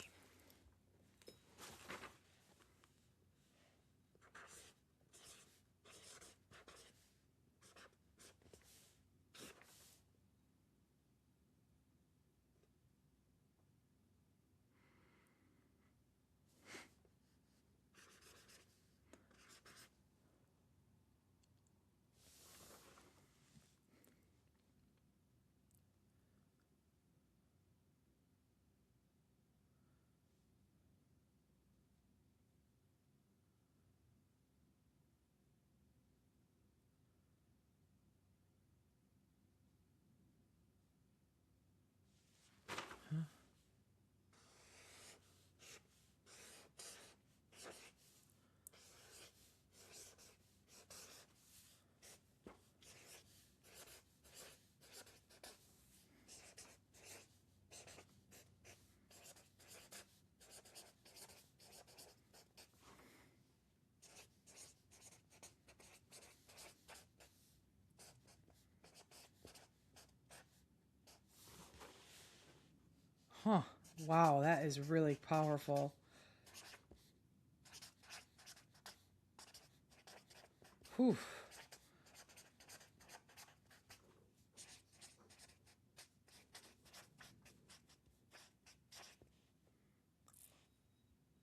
Huh. Wow, that is really powerful. Whew.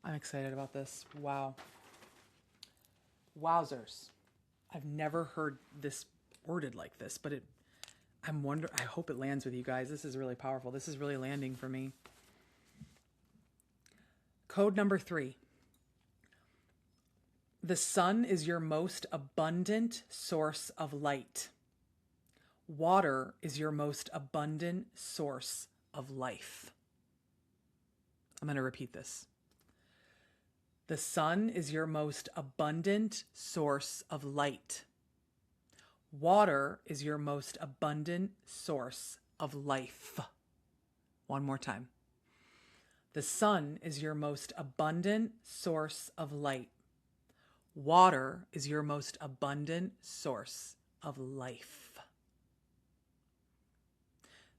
I'm excited about this. Wow. Wowzers. I've never heard this worded like this, but I hope it lands with you guys. This is really powerful. This is really landing for me. Code number 3. The sun is your most abundant source of light. Water is your most abundant source of life. I'm going to repeat this. The sun is your most abundant source of light. Water is your most abundant source of life. One more time. The sun is your most abundant source of light. Water is your most abundant source of life.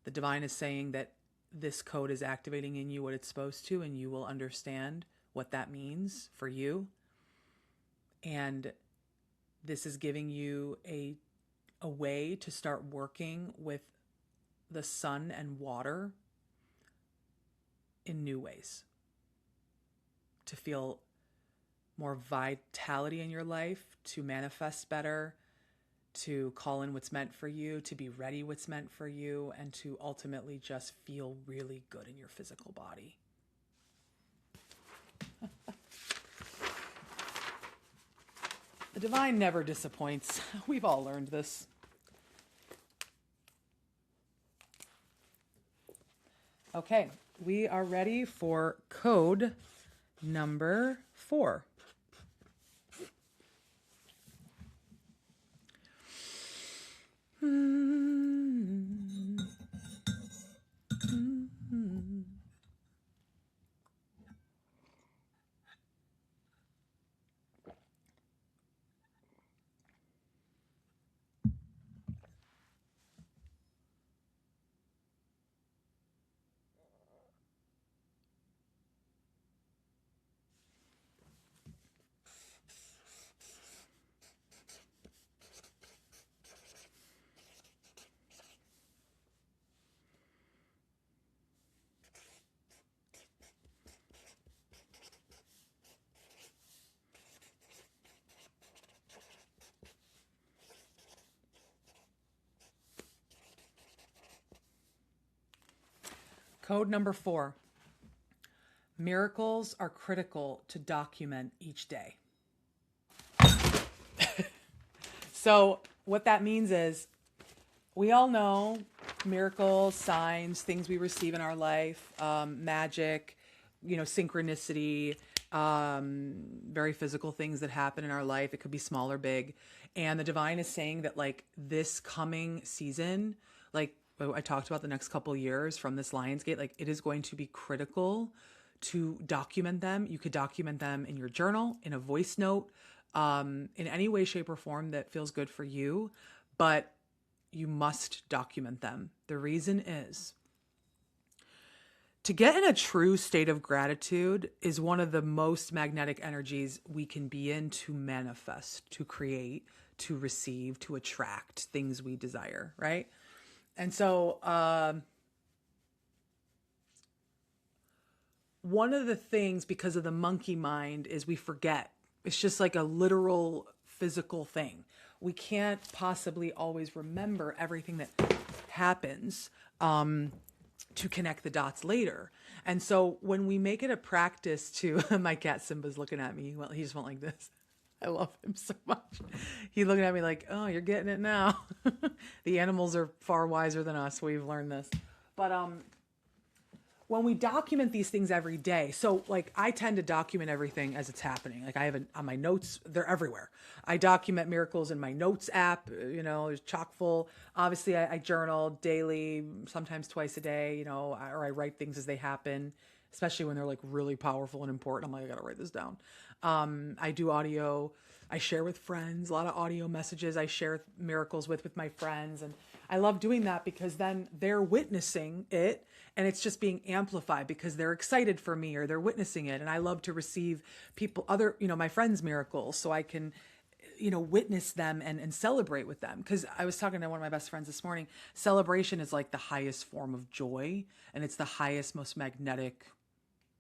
The divine is saying that this code is activating in you what it's supposed to, and you will understand what that means for you. And this is giving you a way to start working with the sun and water in new ways, to feel more vitality in your life, to manifest better, to call in what's meant for you, to be ready what's meant for you, and to ultimately just feel really good in your physical body. The divine never disappoints. We've all learned this. Okay, we are ready for code number 4. Code number 4. Miracles are critical to document each day. So what that means is we all know miracles, signs, things we receive in our life, magic, synchronicity, very physical things that happen in our life. It could be small or big. And the divine is saying that this coming season, I talked about the next couple of years from this Lionsgate, it is going to be critical to document them. You could document them in your journal, in a voice note, in any way, shape, or form that feels good for you, but you must document them. The reason is to get in a true state of gratitude is one of the most magnetic energies we can be in to manifest, to create, to receive, to attract things we desire, right? And so one of the things, because of the monkey mind, is we forget. It's just like a literal physical thing. We can't possibly always remember everything that happens to connect the dots later. And so when we make it a practice to, my cat Simba's looking at me. Well, he just went like this. I love him so much. He's looking at me like, oh, you're getting it now. The animals are far wiser than us. We've learned this. But when we document these things every day, so I tend to document everything as it's happening. I have on my notes, they're everywhere. I document miracles in my notes app, there's chock full. Obviously I journal daily, sometimes twice a day, or I write things as they happen, especially when they're really powerful and important. I'm I gotta write this down. I do audio. I share with friends, a lot of audio messages. I share miracles with my friends. And I love doing that because then they're witnessing it and it's just being amplified because they're excited for me or they're witnessing it. And I love to receive my friends' miracles so I can, witness them and celebrate with them. Because I was talking to one of my best friends this morning. Celebration is the highest form of joy, and it's the highest, most magnetic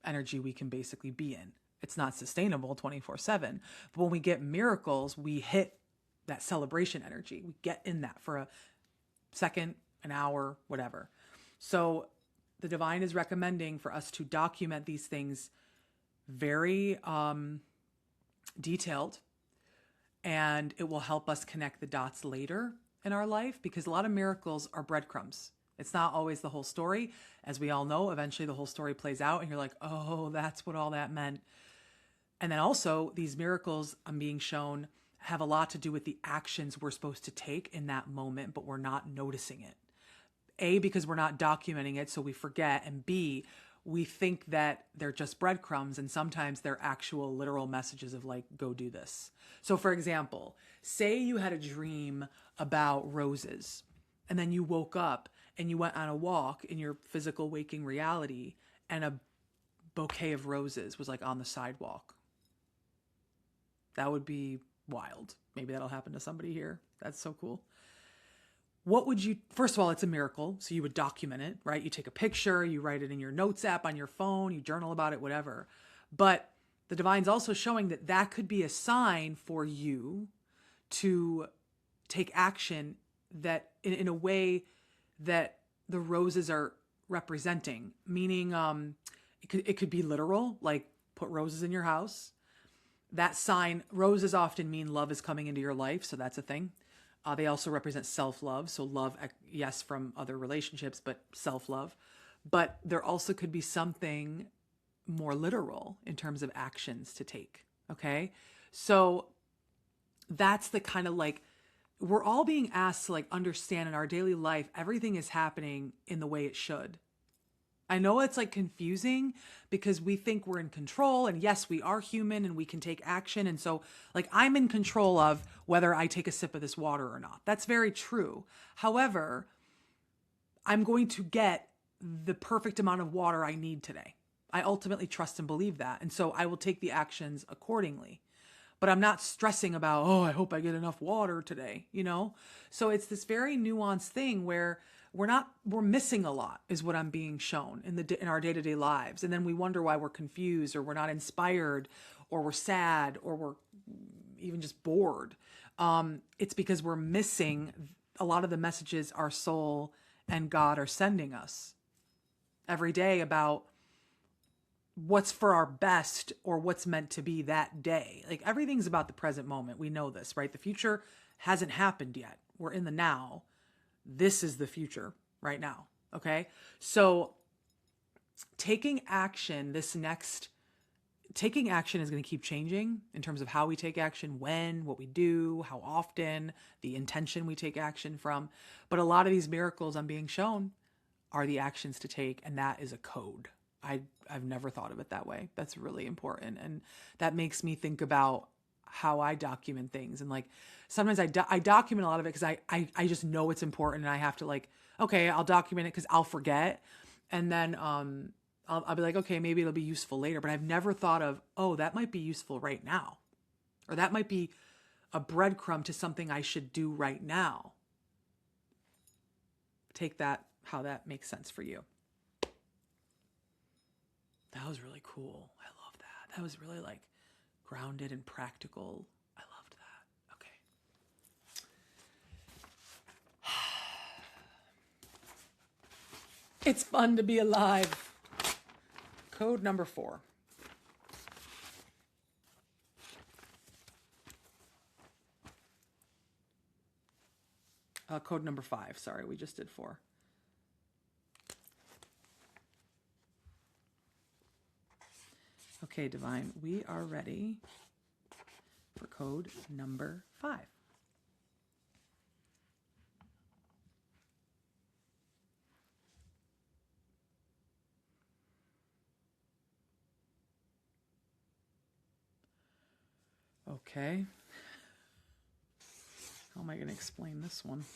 energy we can basically be in. It's not sustainable 24/7. But when we get miracles, we hit that celebration energy. We get in that for a second, an hour, whatever. So the divine is recommending for us to document these things very detailed, and it will help us connect the dots later in our life, because a lot of miracles are breadcrumbs. It's not always the whole story. As we all know, eventually the whole story plays out and you're like, oh, that's what all that meant. And then also these miracles I'm being shown have a lot to do with the actions we're supposed to take in that moment, but we're not noticing it. A, because we're not documenting it, so we forget. And B, we think that they're just breadcrumbs, and sometimes they're actual literal messages of like, go do this. So for example, say you had a dream about roses, and then you woke up and you went on a walk in your physical waking reality, and a bouquet of roses was like on the sidewalk. That would be wild. Maybe that'll happen to somebody here. That's so cool. What would you, first of all, it's a miracle. So you would document it, right? You take a picture, you write it in your notes app on your phone, you journal about it, whatever. But the divine's also showing that that could be a sign for you to take action that in a way that the roses are representing, meaning it could be literal, like put roses in your house. That sign, roses often mean love is coming into your life, so that's a thing. They also represent self-love, so love, yes, from other relationships, but self-love. But there also could be something more literal in terms of actions to take, okay? So that's the kind of like, we're all being asked to like understand in our daily life, everything is happening in the way it should. I know it's like confusing because we think we're in control, and yes, we are human and we can take action. And so like I'm in control of whether I take a sip of this water or not. That's very true. However, I'm going to get the perfect amount of water I need today. I ultimately trust and believe that. And so I will take the actions accordingly. But I'm not stressing about, oh, I hope I get enough water today, you know? So it's this very nuanced thing where we're missing a lot is what I'm being shown in our day-to-day lives. And then we wonder why we're confused, or we're not inspired, or we're sad, or we're even just bored. It's because we're missing a lot of the messages our soul and God are sending us every day about what's for our best or what's meant to be that day. Like everything's about the present moment. We know this, right? The future hasn't happened yet. We're in the now. This is the future right now. Okay. So taking action is going to keep changing in terms of how we take action, when, what we do, how often, the intention we take action from. But a lot of these miracles I'm being shown are the actions to take. And that is a code. I've never thought of it that way. That's really important. And that makes me think about how I document things. And like, sometimes I document a lot of it because I just know it's important, and I have to like, okay, I'll document it because I'll forget. And then I'll be like, okay, maybe it'll be useful later. But I've never thought of, oh, that might be useful right now. Or that might be a breadcrumb to something I should do right now. Take that, how that makes sense for you. That was really cool. I love that. That was really like grounded and practical. I loved that. Okay. It's fun to be alive. Code number 4. Code number 5. Sorry, we just did 4. Okay, Divine, we are ready for code number 5. Okay. How am I going to explain this one?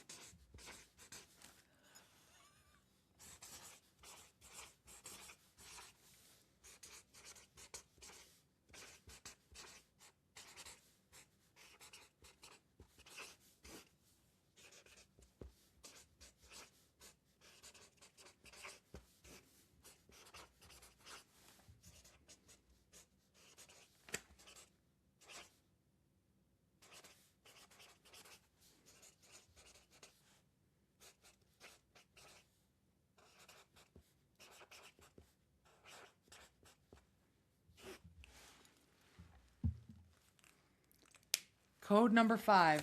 Code number 5.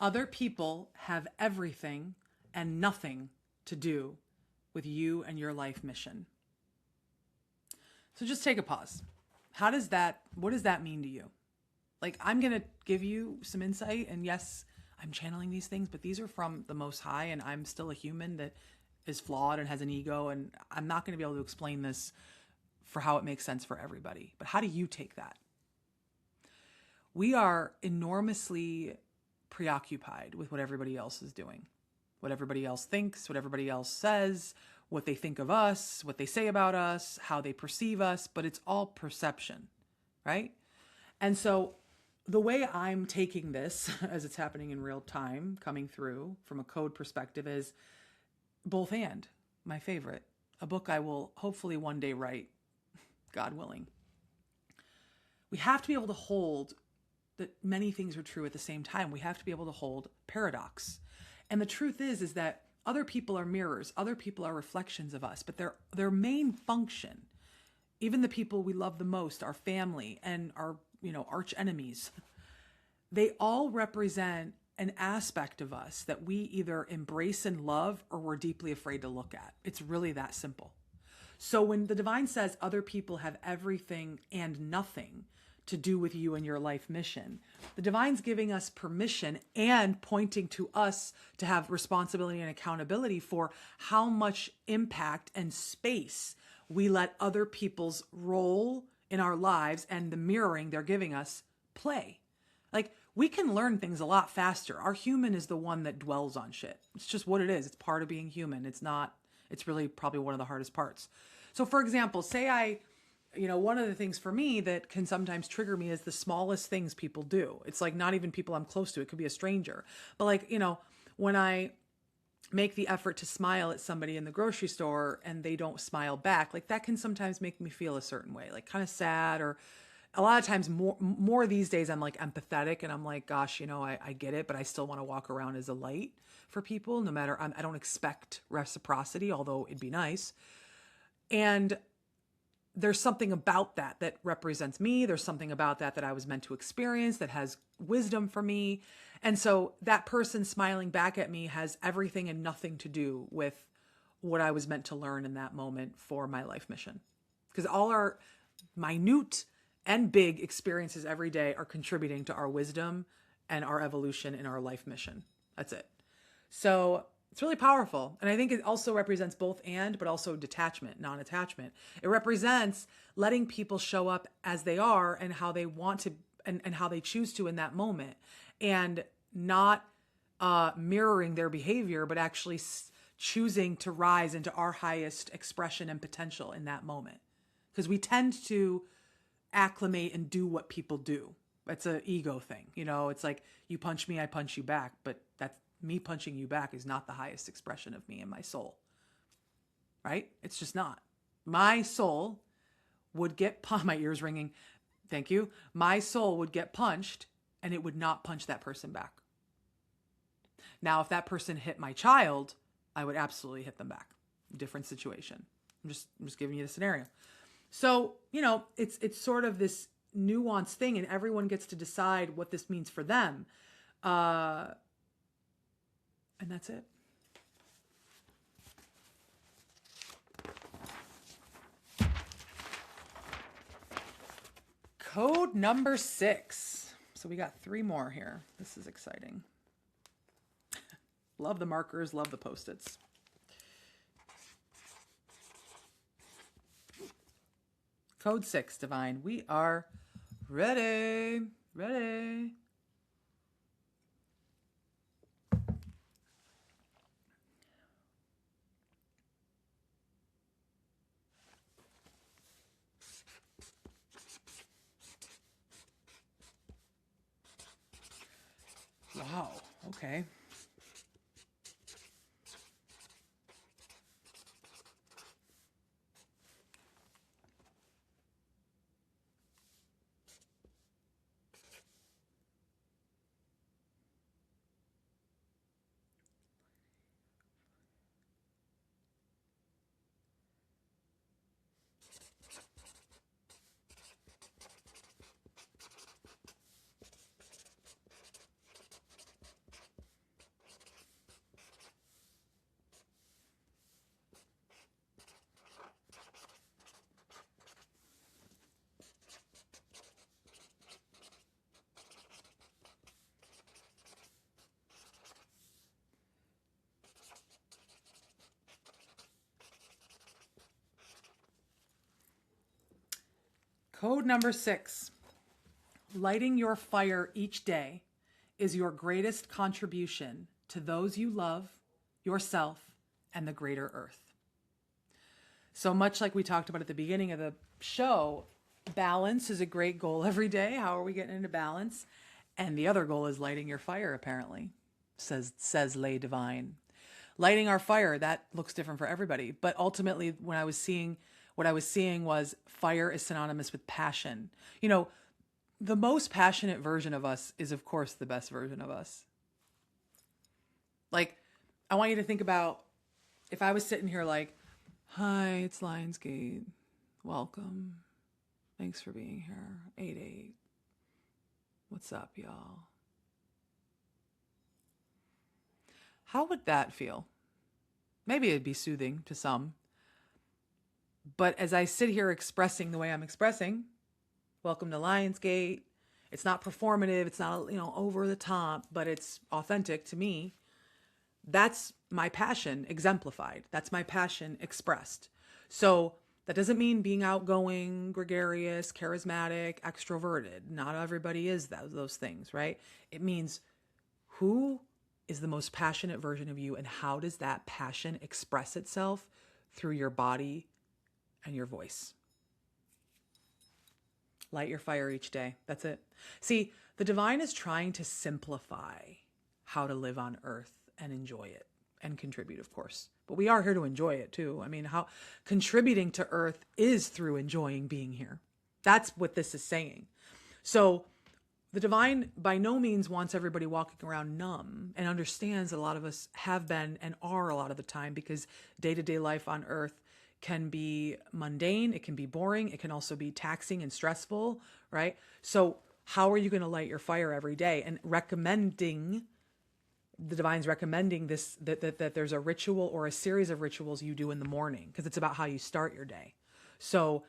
Other people have everything and nothing to do with you and your life mission. So just take a pause. What does that mean to you? Like, I'm going to give you some insight, and yes, I'm channeling these things, but these are from the Most High, and I'm still a human that is flawed and has an ego, and I'm not going to be able to explain this for how it makes sense for everybody. But how do you take that? We are enormously preoccupied with what everybody else is doing, what everybody else thinks, what everybody else says, what they think of us, what they say about us, how they perceive us, but it's all perception, right? And so the way I'm taking this as it's happening in real time, coming through from a code perspective, is both and, my favorite, a book I will hopefully one day write, God willing. We have to be able to hold that many things are true at the same time. We have to be able to hold paradox. And the truth is that other people are mirrors, other people are reflections of us, but their main function, even the people we love the most, our family and our, arch enemies, they all represent an aspect of us that we either embrace and love or we're deeply afraid to look at. It's really that simple. So when the divine says other people have everything and nothing to do with you and your life mission, the divine's giving us permission and pointing to us to have responsibility and accountability for how much impact and space we let other people's role in our lives and the mirroring they're giving us play. Like, we can learn things a lot faster. Our human is the one that dwells on shit. It's just what it is. It's part of being human. It's really probably one of the hardest parts. So for example, say one of the things for me that can sometimes trigger me is the smallest things people do. It's like not even people I'm close to. It could be a stranger. But when I make the effort to smile at somebody in the grocery store and they don't smile back, like that can sometimes make me feel a certain way, like kind of sad, or a lot of times more these days I'm like empathetic and I'm like, gosh, I get it, but I still want to walk around as a light for people no matter, I don't expect reciprocity, although it'd be nice. And there's something about that represents me. There's something about that I was meant to experience that has wisdom for me. And so that person smiling back at me has everything and nothing to do with what I was meant to learn in that moment for my life mission. Because all our minute and big experiences every day are contributing to our wisdom and our evolution in our life mission. That's it. So it's really powerful. And I think it also represents both and, but also detachment, non-attachment. It represents letting people show up as they are and how they want to, and how they choose to in that moment, and not mirroring their behavior, but actually choosing to rise into our highest expression and potential in that moment. Because we tend to acclimate and do what people do. It's an ego thing. It's like you punch me, I punch you back, but that's me punching you back is not the highest expression of me and my soul, right? It's just not. My soul would get my ears ringing. Thank you. My soul would get punched and it would not punch that person back. Now, if that person hit my child, I would absolutely hit them back. Different situation. I'm just giving you the scenario. So, it's sort of this nuanced thing, and everyone gets to decide what this means for them. And that's it. Code number 6. So we got 3 more here. This is exciting. Love the markers, love the Post-its. Code 6, Divine. We are ready. Ready. Wow. Okay. Code number 6. Lighting your fire each day is your greatest contribution to those you love, yourself, and the greater earth. So much like we talked about at the beginning of the show, balance is a great goal every day. How are we getting into balance? And the other goal is lighting your fire, apparently, says Lay Divine. Lighting our fire, that looks different for everybody. But ultimately, what I was seeing was fire is synonymous with passion. You know, the most passionate version of us is, of course, the best version of us. Like, I want you to think about if I was sitting here like, hi, it's Lionsgate. Welcome. Thanks for being here. 8-8. What's up, y'all? How would that feel? Maybe it'd be soothing to some. But as I sit here expressing the way I'm expressing, welcome to Lionsgate. It's not performative. It's not, over the top, but it's authentic to me. That's my passion exemplified. That's my passion expressed. So that doesn't mean being outgoing, gregarious, charismatic, extroverted. Not everybody is those things, right? It means who is the most passionate version of you, and how does that passion express itself through your body and your voice. Light your fire each day. That's it. See, the divine is trying to simplify how to live on earth and enjoy it and contribute, of course. But we are here to enjoy it too. I mean, how contributing to earth is through enjoying being here. That's what this is saying. So the divine by no means wants everybody walking around numb, and understands that a lot of us have been and are a lot of the time, because day-to-day life on earth can be mundane, it can be boring, it can also be taxing and stressful, right? So how are you going to light your fire every day? And the divine's recommending this, that there's a ritual or a series of rituals you do in the morning, because it's about how you start your day. So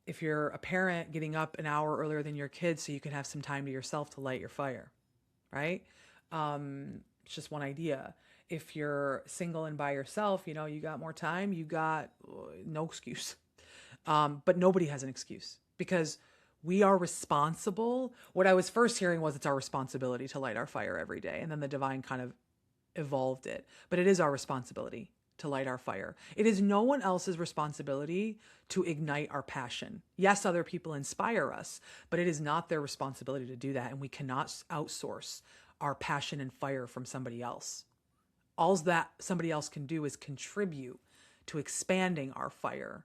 if you're a parent, getting up an hour earlier than your kids so you can have some time to yourself to light your fire, right? It's just one idea. If you're single and by yourself, you got more time, you got no excuse. But nobody has an excuse, because we are responsible. What I was first hearing was it's our responsibility to light our fire every day. And then the divine kind of evolved it. But it is our responsibility to light our fire. It is no one else's responsibility to ignite our passion. Yes, other people inspire us, but it is not their responsibility to do that. And we cannot outsource our passion and fire from somebody else. All that somebody else can do is contribute to expanding our fire,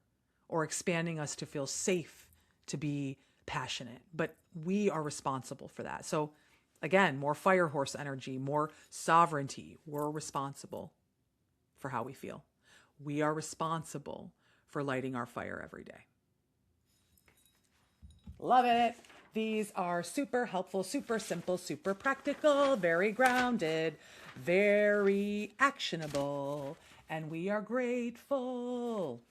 or expanding us to feel safe to be passionate. But we are responsible for that. So again, more fire horse energy, more sovereignty. We're responsible for how we feel. We are responsible for lighting our fire every day. Love it. These are super helpful, super simple, super practical, very grounded, very actionable, and we are grateful.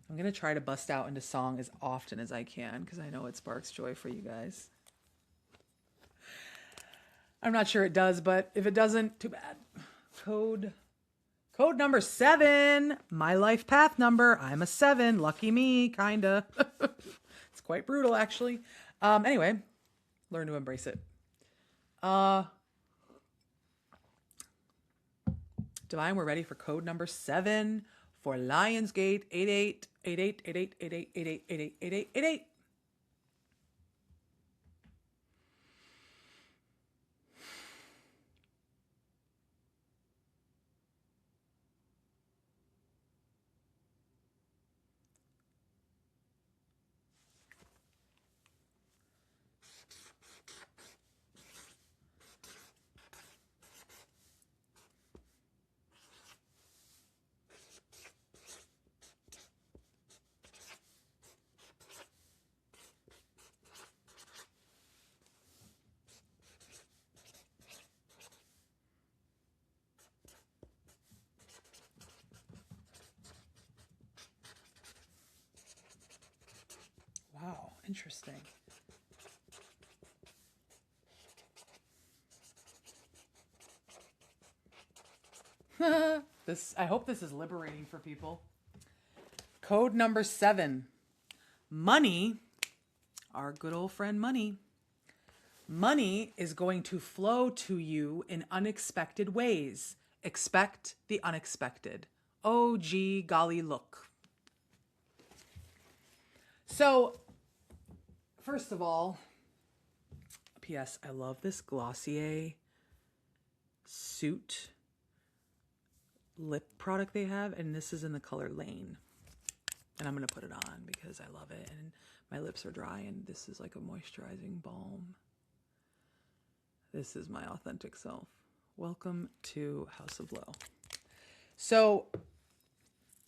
I'm going to try to bust out into song as often as I can, because I know it sparks joy for you guys. I'm not sure it does, but if it doesn't, too bad. Code number 7, my life path number. I'm a 7, lucky me, kinda. It's quite brutal, actually. Anyway, learn to embrace it. Divine, we're ready for code number 7 for Lionsgate 88 88 88 88 88 88 88 88. Wow, interesting. I hope this is liberating for people. Code number 7. Money our good old friend money. Money is going to flow to you in unexpected ways. Expect the unexpected. Oh, gee, golly, look. So, first of all, P.S. I love this Glossier Suit lip product they have, and this is in the color Lane. And I'm going to put it on because I love it, and my lips are dry, and this is like a moisturizing balm. This is my authentic self. Welcome to House of Low. So,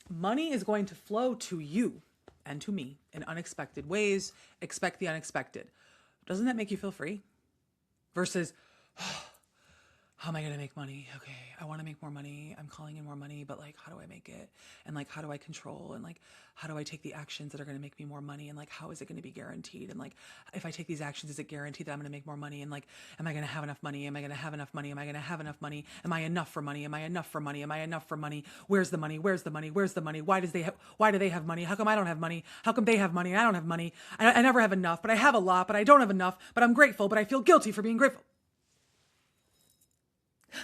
money is going to flow to you and to me in unexpected ways. Expect the unexpected. Doesn't that make you feel free? Versus, oh, how am I going to make money? Okay, I want to make more money. I'm calling in more money, but like, how do I make it? And like, how do I control? And like, how do I take the actions that are going to make me more money? And like, how is it going to be guaranteed? And like, if I take these actions, is it guaranteed that I'm going to make more money? And like, am I going to have enough money? Am I going to have enough money? Am I going to have enough money? Am I enough for money? Am I enough for money? Am I enough for money? Where's the money? Where's the money? Where's the money? Why do they have money? How come I don't have money? How come they have money? I don't have money. I never have enough, but I have a lot, but I don't have enough, but I'm grateful, but I feel guilty for being grateful.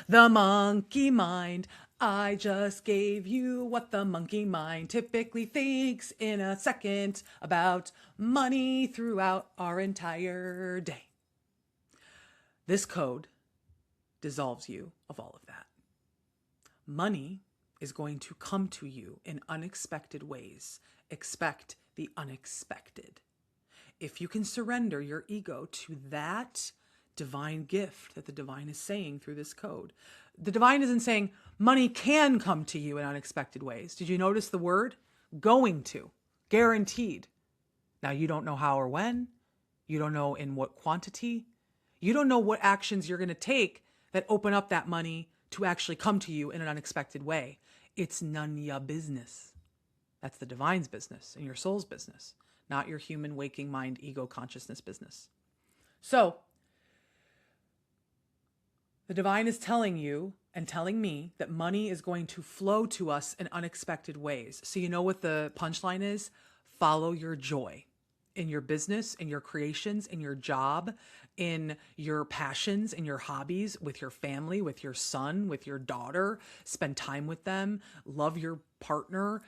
The monkey mind. I just gave you what the monkey mind typically thinks in a second about money throughout our entire day. This code dissolves you of all of that. Money is going to come to you in unexpected ways. Expect the unexpected. If you can surrender your ego to that divine gift that the divine is saying through this code. The divine isn't saying money can come to you in unexpected ways. Did you notice the word? Going to. Guaranteed. Now, you don't know how or when. You don't know in what quantity. You don't know what actions you're going to take that open up that money to actually come to you in an unexpected way. It's none ya business. That's the divine's business and your soul's business, not your human waking mind ego consciousness business. So, the divine is telling you and telling me that money is going to flow to us in unexpected ways. So you know what the punchline is? Follow your joy in your business, in your creations, in your job, in your passions, in your hobbies, with your family, with your son, with your daughter. Spend time with them. Love your partner.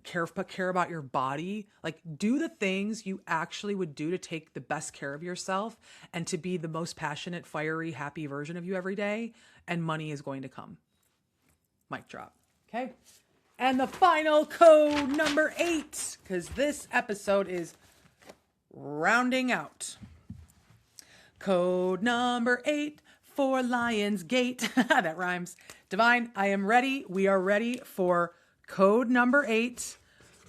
Care about your body. Like, do the things you actually would do to take the best care of yourself and to be the most passionate, fiery, happy version of you every day. And money is going to come. Mic drop. Okay. And the final code, number 8, because this episode is rounding out. Code number 8 for Lion's Gate. That rhymes. Divine, I am ready. We are ready for code number 8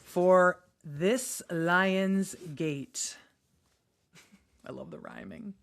for this Lion's Gate. I love the rhyming.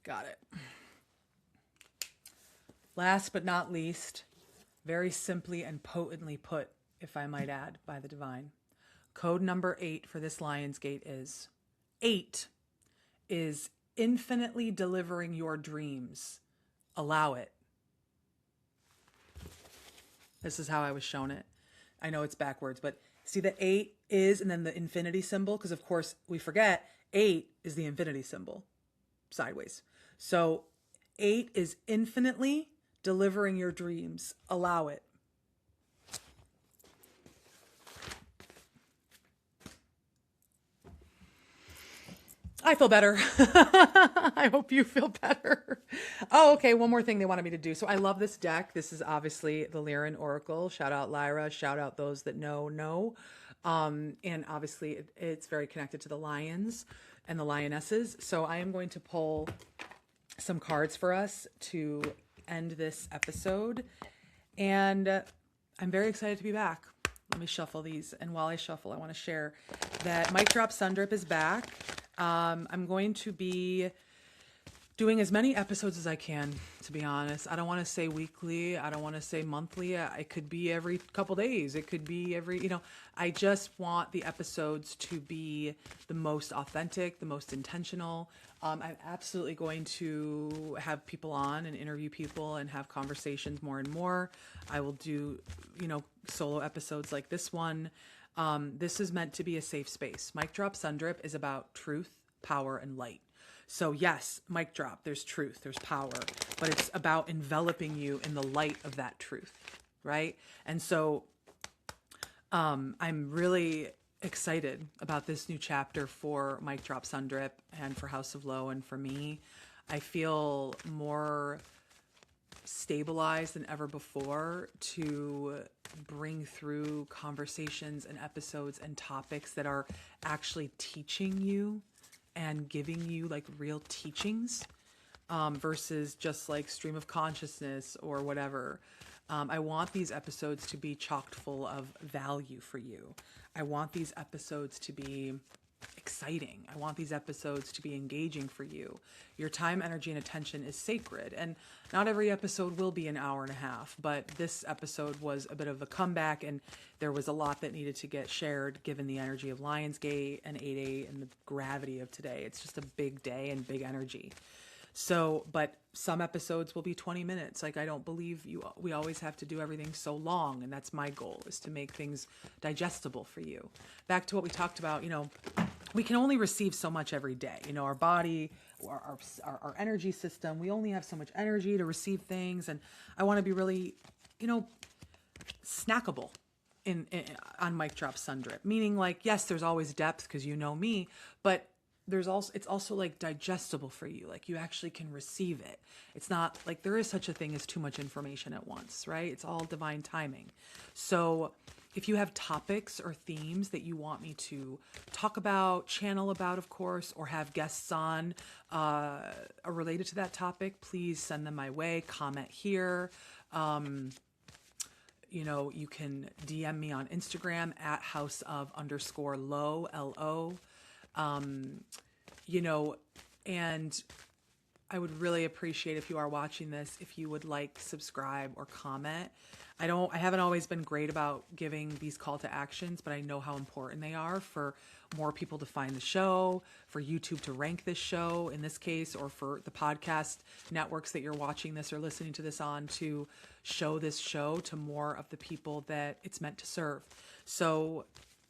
Got it. Last but not least, very simply and potently put, if I might add, by the divine. Code number 8 for this Lion's Gate is 8 is infinitely delivering your dreams. Allow it. This is how I was shown it. I know it's backwards, but see the 8 is and then the infinity symbol, because of course we forget 8 is the infinity symbol sideways. So 8 is infinitely delivering your dreams. Allow it. I feel better. I hope you feel better. Oh, okay. One more thing they wanted me to do. So I love this deck. This is obviously the Lyran Oracle. Shout out Lyra. Shout out those that know. And obviously it's very connected to the lions and the lionesses. So I am going to pull some cards for us to end this episode. And I'm very excited to be back. Let me shuffle these. And while I shuffle, I want to share that Mic Drop Sun Drip is back. I'm going to be doing as many episodes as I can, to be honest. I don't want to say weekly. I don't want to say monthly. It could be every couple days. It could be every, I just want the episodes to be the most authentic, the most intentional. I'm absolutely going to have people on and interview people and have conversations more and more. I will do, solo episodes like this one. This is meant to be a safe space. Mic Drop Sun Drip is about truth, power, and light. So yes, mic drop, there's truth, there's power, but it's about enveloping you in the light of that truth, right? And so I'm really excited about this new chapter for Mic Drop Sun Drip and for House of Low and for me. I feel more stabilized than ever before to bring through conversations and episodes and topics that are actually teaching you and giving you like real teachings versus just like stream of consciousness or whatever. I want these episodes to be chocked full of value for you. I want these episodes to be exciting. I want these episodes to be engaging for you. Your time, energy, and attention is sacred. And not every episode will be an hour and a half, but this episode was a bit of a comeback, and there was a lot that needed to get shared given the energy of Lionsgate and 8/8 and the gravity of today. It's just a big day and big energy. So, but some episodes will be 20 minutes. Like, I don't believe we always have to do everything so long. And that's my goal, is to make things digestible for you. Back to what we talked about, we can only receive so much every day. Our body, our energy system, we only have so much energy to receive things. And I want to be really, snackable on Mic Drop Sun Drip. Meaning, like, yes, there's always depth because you know me, but it's also like digestible for you. Like, you actually can receive it. It's not like there is such a thing as too much information at once, right? It's all divine timing. So if you have topics or themes that you want me to talk about, channel about, of course, or have guests on related to that topic, please send them my way. Comment here. You can DM me on Instagram at house_of_low, LO. And I would really appreciate, if you are watching this, if you would like, subscribe, or comment. I haven't always been great about giving these call to actions, but I know how important they are for more people to find the show, for YouTube to rank this show in this case, or for the podcast networks that you're watching this or listening to this on to show this show to more of the people that it's meant to serve. So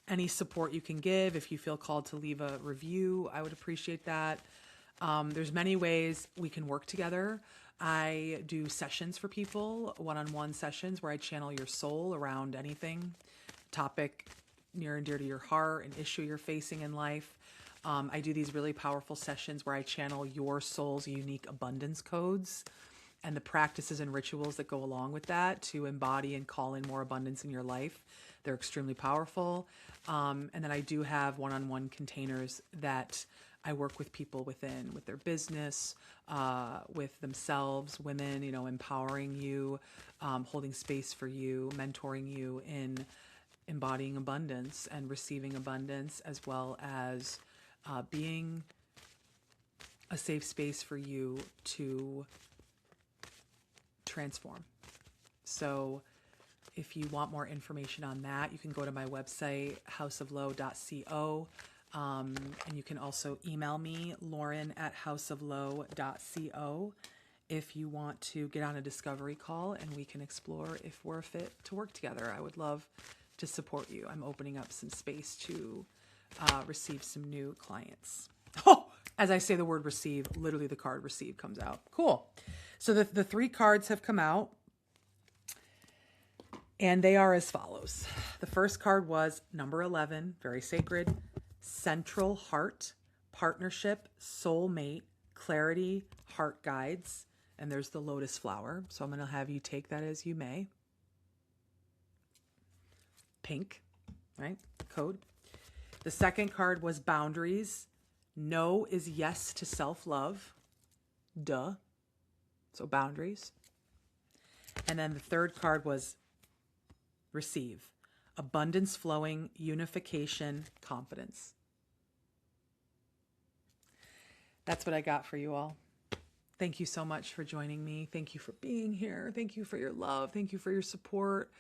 any support you can give, if you feel called to leave a review, I would appreciate that. There's many ways we can work together. I do sessions for people, one-on-one sessions where I channel your soul around anything, topic near and dear to your heart, an issue you're facing in life. I do these really powerful sessions where I channel your soul's unique abundance codes and the practices and rituals that go along with that to embody and call in more abundance in your life. They're extremely powerful. And then I do have one-on-one containers that I work with people within, with their business, with themselves, women, empowering you, holding space for you, mentoring you in embodying abundance and receiving abundance, as well as being a safe space for you to transform. So if you want more information on that, you can go to my website, houseoflow.co. And you can also email me, lauren@houseoflow.co, if you want to get on a discovery call and we can explore if we're a fit to work together. I would love to support you. I'm opening up some space to receive some new clients. Oh, as I say the word receive, literally the card receive comes out. Cool. So the 3 cards have come out, and they are as follows. The first card was number 11, very sacred, central heart, partnership, soulmate, clarity, heart guides, and there's the lotus flower. So I'm going to have you take that as you may. Pink. right? Code. The second card was boundaries. No is yes to self-love. Duh. So boundaries. And then the third card was receive. Abundance flowing, unification, confidence. That's what I got for you all. Thank you so much for joining me. Thank you for being here. Thank you for your love. Thank you for your support.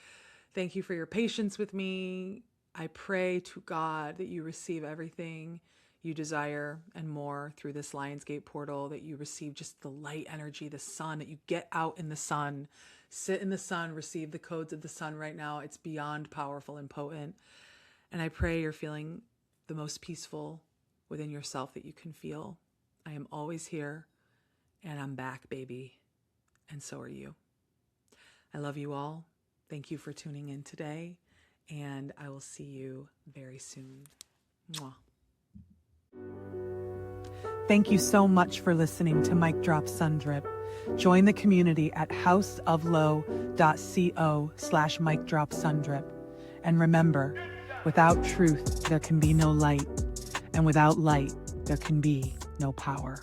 Thank you for your patience with me. I pray to God that you receive everything you desire and more through this Lionsgate portal, that you receive just the light energy, the sun, that you get out in the sun, sit in the sun, receive the codes of the sun right now. It's beyond powerful and potent. And I pray you're feeling the most peaceful within yourself that you can feel. I am always here, and I'm back, baby. And so are you. I love you all. Thank you for tuning in today, and I will see you very soon. Mwah. Thank you so much for listening to Mic Drop Sundrip. Join the community at houseoflow.co/micdropsundrip. And remember, without truth, there can be no light. And without light, there can be no power.